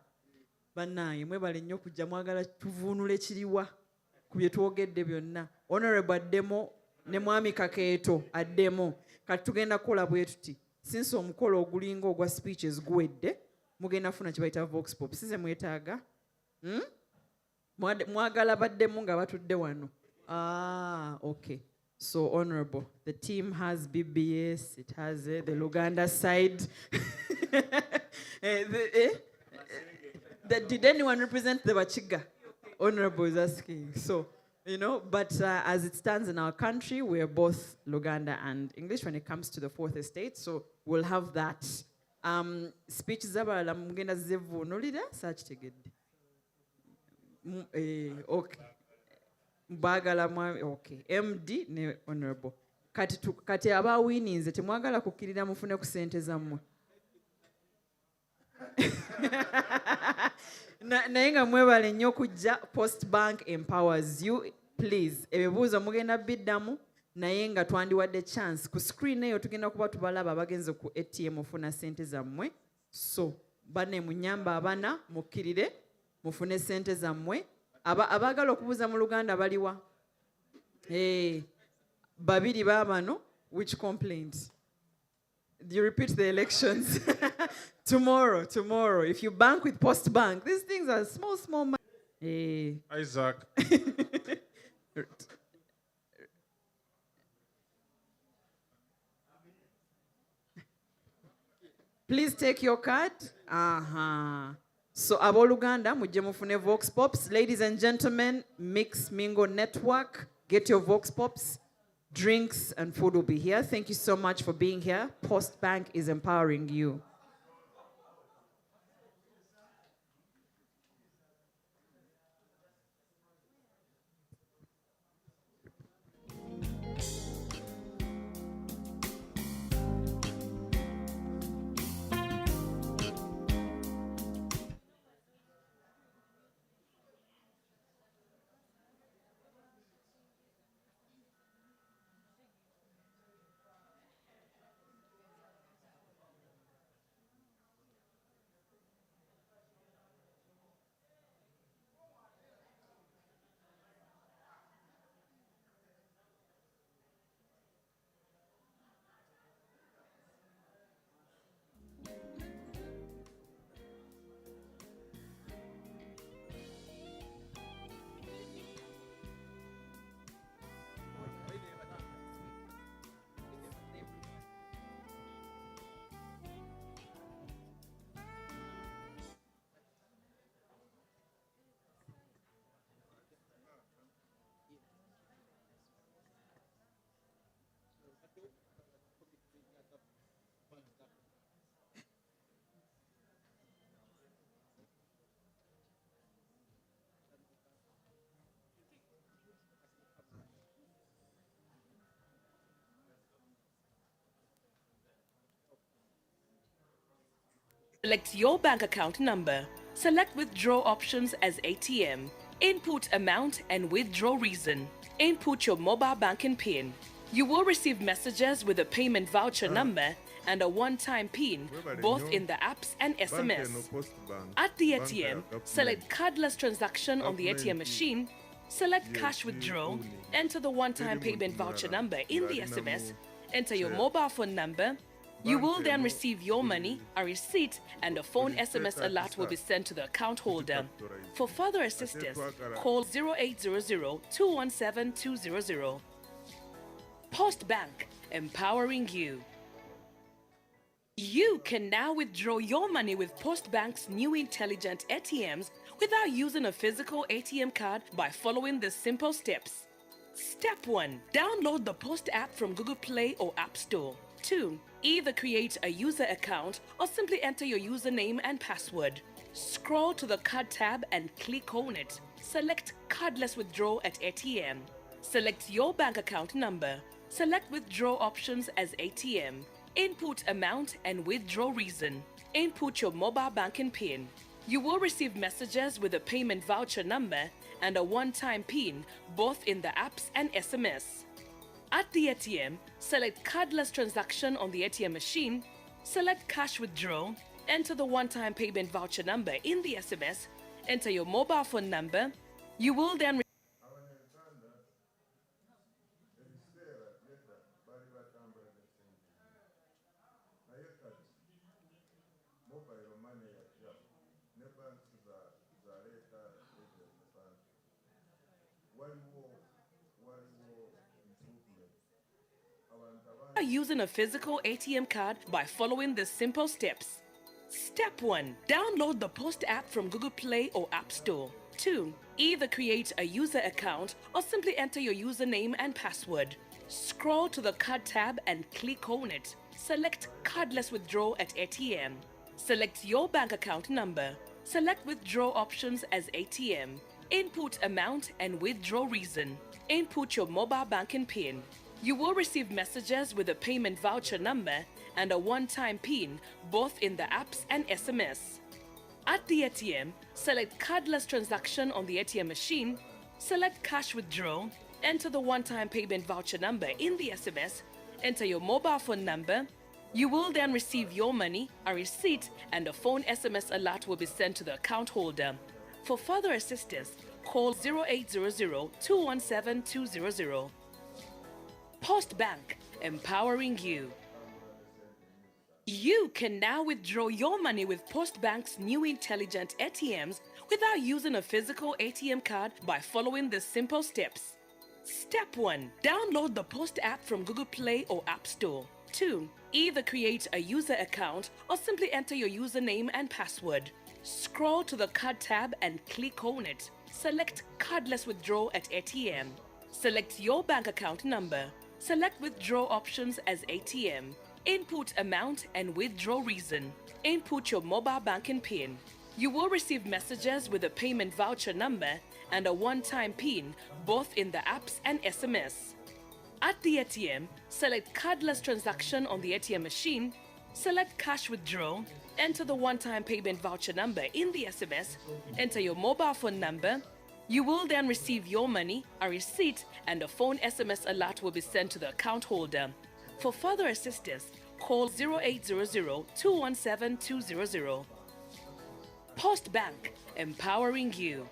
Banaye mwebale nnyo kujja mwagala tuvunule kiriwa ku bye twogedde byonna. Honorable addemo ne mwami Kakeeto addemo. Kati tugenda kukola bwe tuti. Since omukolo ogulinga ogwa speeches guwedde, mugenda funa kye bayita vox pop. Size mwetaaga? Mwagala baddemu nga batudde wano. Okay. So honorable. The team has BBS, it has the Luganda side. Did anyone represent the Wachiga? Honorable is asking. So, but as it stands in our country, we are both Luganda and English when it comes to the fourth estate. So we'll have that. Speech zabalala mugenda zevunulira sakitegedde. Okay. Bagala mwami, okay. MD ne honorable. Kati abawininze temwagala kukkirira mufune ku ssente zammwe. Naye nga mwebale nnyo kujja. Postbank empowers you. Please, ebibuuzo mugenda biddamu naye nga twandiwadde chance. Ku screen eyo tugenda kuba tubalaba abagenze ku ATM ofuna ssente zammwe. So, banne munyamba abana mukkirire mufune ssente zammwe. Abagala okubuuza mu Luganda baliwa? Babiri baabano, which complaint? You repeat the elections. Tomorrow. If you bank with Postbank, these things are small money. Isaac. Please take your card. So, Aboluganda, mujje mufune Vox Pops. Ladies and gentlemen, Mix Mingo Network, get your Vox Pops. Drinks and food will be here. Thank you so much for being here. Postbank is empowering you. Select your bank account number. Select withdraw options as ATM. Input amount and withdraw reason. Input your mobile banking PIN. You will receive messages with a payment voucher number and a one-time PIN, both in the apps and SMS. At the ATM, select cardless transaction on the ATM machine, select cash withdrawal, enter the one-time payment voucher number in the SMS, enter your mobile phone number. You will then receive your money, a receipt, and a phone SMS alert will be sent to the account holder. For further assistance, call 0800-217-200. Post Bank, empowering you. You can now withdraw your money with Post Bank's new intelligent ATMs without using a physical ATM card by following the simple steps. Step 1. Download the Post app from Google Play or App Store. 2. Either create a user account or simply enter your username and password. Scroll to the card tab and click on it. Select Cardless Withdrawal at ATM. Select your bank account number. Select withdraw options as ATM. Input amount and withdraw reason. Input your mobile banking PIN. You will receive messages with a payment voucher number and a one-time PIN, both in the apps and SMS. At the ATM, select cardless transaction on the ATM machine, select cash withdrawal, enter the one-time payment voucher number in the SMS, enter your mobile phone number. You will then using a physical ATM card by following the simple steps. Step 1. Download the Post app from Google Play or App Store. 2. Either create a user account or simply enter your username and password. Scroll to the card tab and click on it. Select Cardless Withdrawal at ATM. Select your bank account number. Select withdraw options as ATM. Input amount and withdraw reason. Input your mobile banking PIN. You will receive messages with a payment voucher number and a one-time PIN, both in the apps and SMS. At the ATM, select cardless transaction on the ATM machine, select cash withdrawal, enter the one-time payment voucher number in the SMS, enter your mobile phone number. You will then receive your money, a receipt, and a phone SMS alert will be sent to the account holder. For further assistance, call 0800-217-200. Post Bank, empowering you. You can now withdraw your money with Post Bank's new intelligent ATMs without using a physical ATM card by following the simple steps. Step 1. Download the Post app from Google Play or App Store. 2. Either create a user account or simply enter your username and password. Scroll to the card tab and click on it. Select Cardless Withdrawal at ATM. Select your bank account number. Select withdraw options as ATM. Input amount and withdraw reason. Input your mobile banking PIN. You will receive messages with a payment voucher number and a one-time PIN, both in the apps and SMS. At the ATM, select cardless transaction on the ATM machine, select cash withdrawal, enter the one-time payment voucher number in the SMS, enter your mobile phone number. You will then receive your money, a receipt, and a phone SMS alert will be sent to the account holder. For further assistance, call 0800-217-200. Post Bank, empowering you.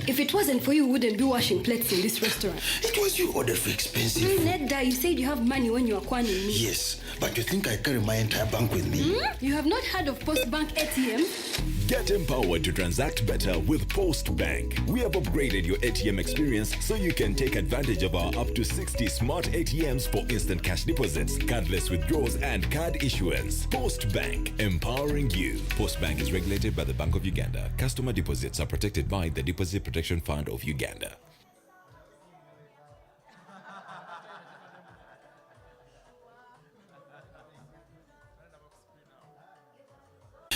If it wasn't for you, we wouldn't be washing plates in this restaurant. It was you ordered for expensive. Nedda, you said you have money when you are quanning me. Yes, but you think I carry my entire bank with me? You have not heard of Post Bank ATM? Get empowered to transact better with Post Bank. We have upgraded your ATM experience so you can take advantage of our up to 60 smart ATMs for instant cash deposits, cardless withdrawals, and card issuance. Post Bank, empowering you. Post Bank is regulated by the Bank of Uganda. Customer deposits are protected by the Deposit Protection Fund of Uganda.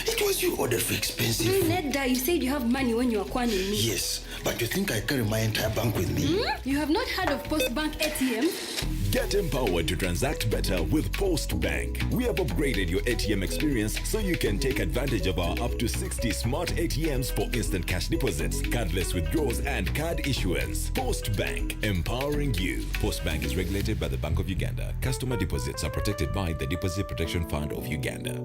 It was you ordered for expensive. Nedda, you said you have money when you are quanning me. Yes, but you think I carry my entire bank with me? You have not heard of Post Bank ATM? Get empowered to transact better with Post Bank. We have upgraded your ATM experience so you can take advantage of our up to 60 smart ATMs for instant cash deposits, cardless withdrawals, and card issuance. Post Bank, empowering you. Post Bank is regulated by the Bank of Uganda. Customer deposits are protected by the Deposit Protection Fund of Uganda.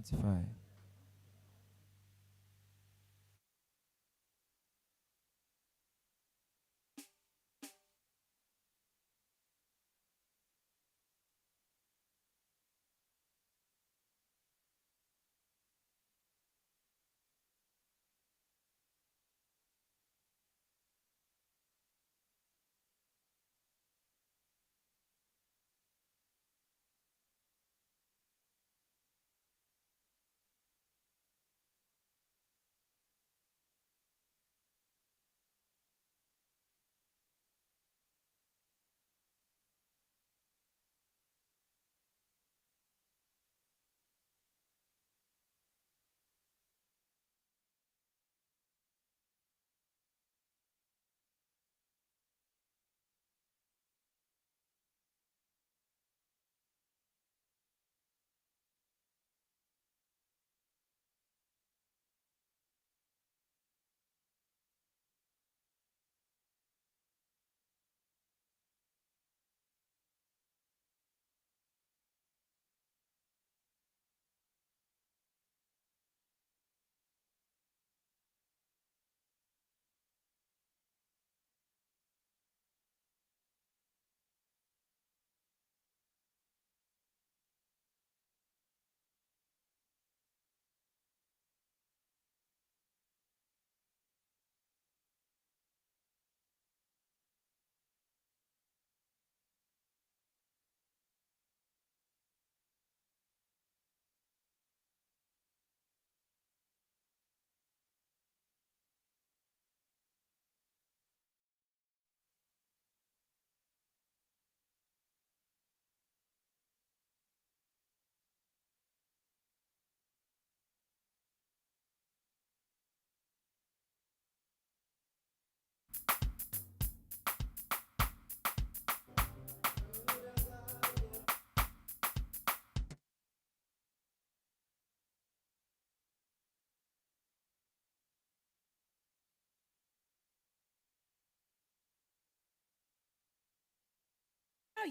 Fine.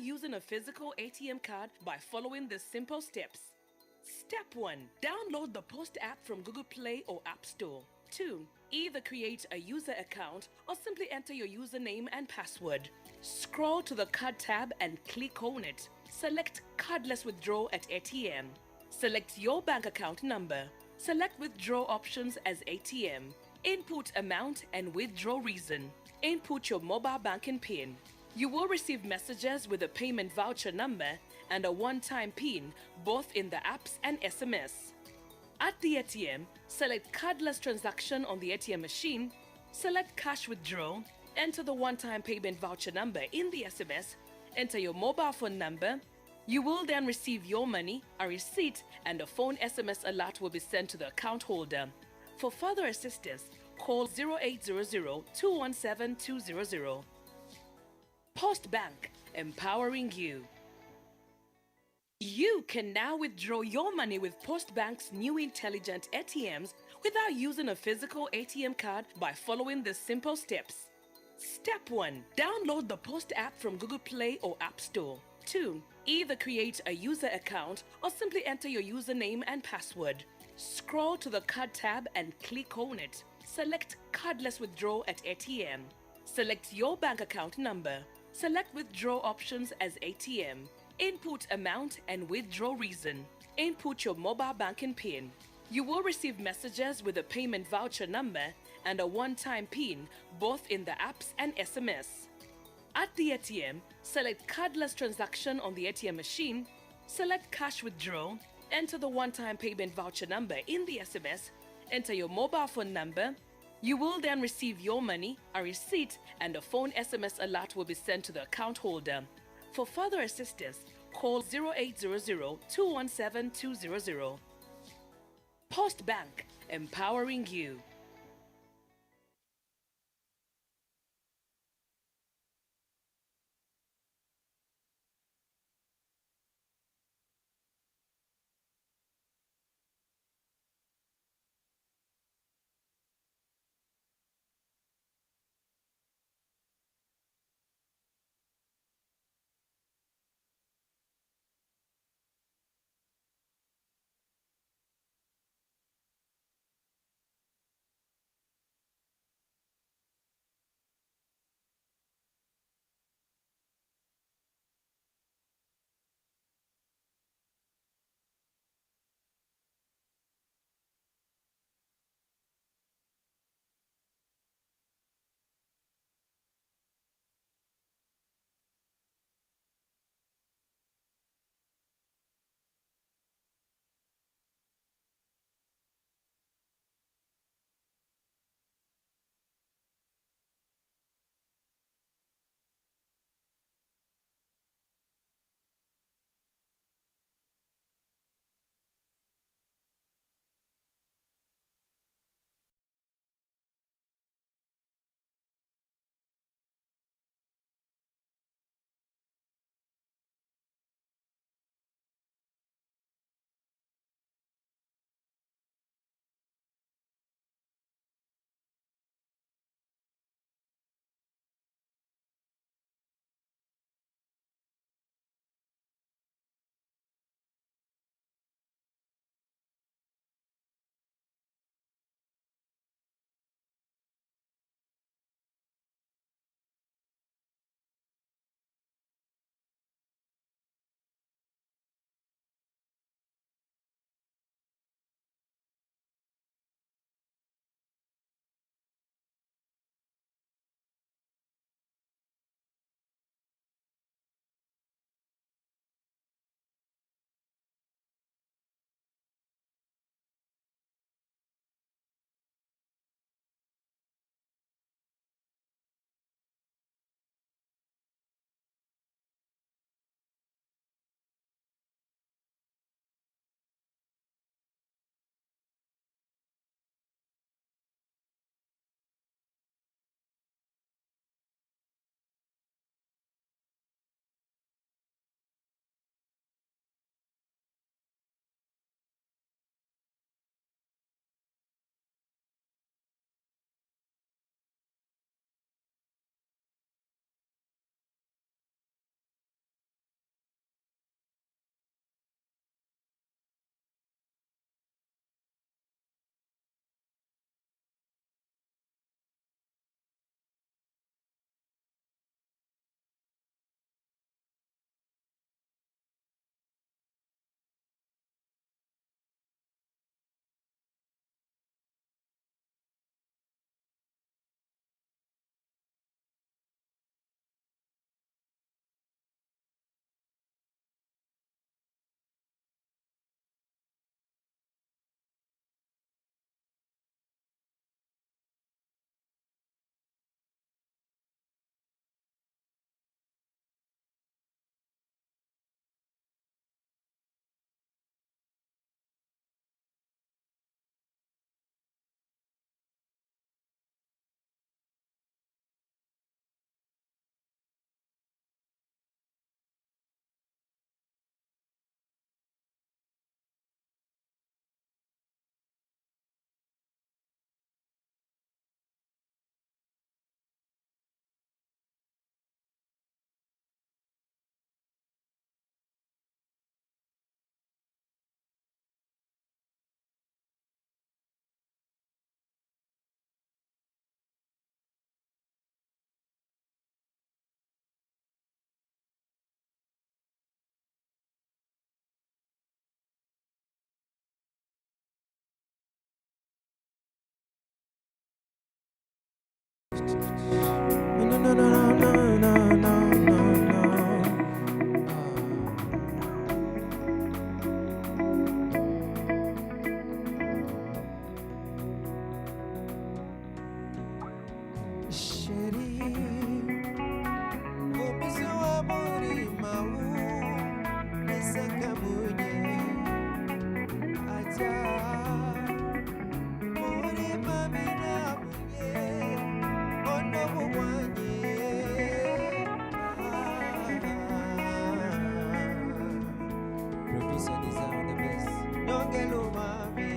Using a physical ATM card by following the simple steps. Step 1. Download the Post app from Google Play or App Store. 2. Either create a user account or simply enter your username and password. Scroll to the card tab and click on it. Select Cardless Withdrawal at ATM. Select your bank account number. Select withdraw options as ATM. Input amount and withdraw reason. Input your mobile banking PIN. You will receive messages with a payment voucher number and a one-time PIN, both in the apps and SMS. At the ATM, select cardless transaction on the ATM machine, select cash withdrawal, enter the one-time payment voucher number in the SMS, enter your mobile phone number. You will then receive your money, a receipt, and a phone SMS alert will be sent to the account holder. For further assistance, call 0800 217 200. Post Bank, empowering you. You can now withdraw your money with Post Bank's new intelligent ATMs without using a physical ATM card by following the simple steps. Step 1. Download the Post app from Google Play or App Store. Step 2. Either create a user account or simply enter your username and password. Scroll to the card tab and click on it. Select cardless withdrawal at ATM. Select your bank account number. Select withdraw options as ATM. Input amount and withdraw reason. Input your mobile banking PIN. You will receive messages with a payment voucher number and a one-time PIN, both in the apps and SMS. At the ATM, select cardless transaction on the ATM machine, select cash withdrawal, enter the one-time payment voucher number in the SMS, enter your mobile phone number. You will then receive your money, a receipt, and a phone SMS alert will be sent to the account holder. For further assistance, call 0800 217 200. Post Bank, empowering you. chérie. Vumizo wa murima huu Nesaka munye Aja Murima mina munye Ono mumanye Producer Nisa on the best Nongelo mami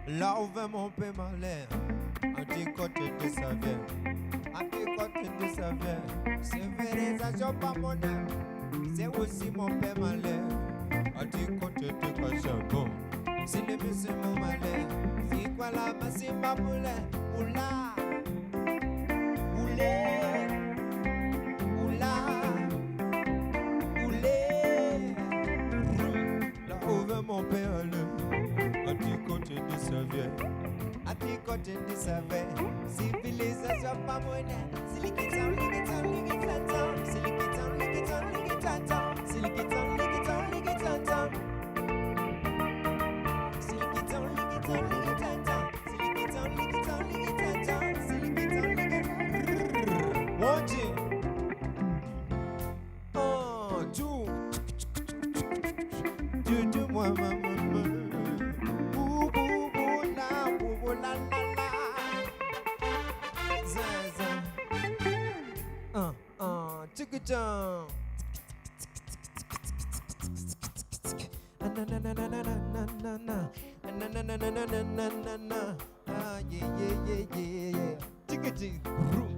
Là où va mon père malin, à tes côtés de sa vie, à tes côtés de sa vie, c'est vérification pas mon âme, c'est aussi mon père malin, à tes côtés de Kachabon, c'est le monsieur mon malin, c'est quoi la masse ma moulin, oula, oulé, oula, oulé, là où va mon père malin. À tes côtés de sa vie, à tes côtés de sa vie, civilisation pas monnaie, c'est liquitant, liquitant, liquitant, c'est liquitant, liquitant, liquitant, c'est liquitant, liquitant, liquitant, c'est liquitant, liquitant, liquitant, c'est liquitant, liquitant, liquitant, c'est liquitant, liquitant. One, two. Oh, two, moi, maman. Down. Na na na na na na na na na na na na na na na na. Ah yeah yeah yeah yeah yeah. Tick it, room.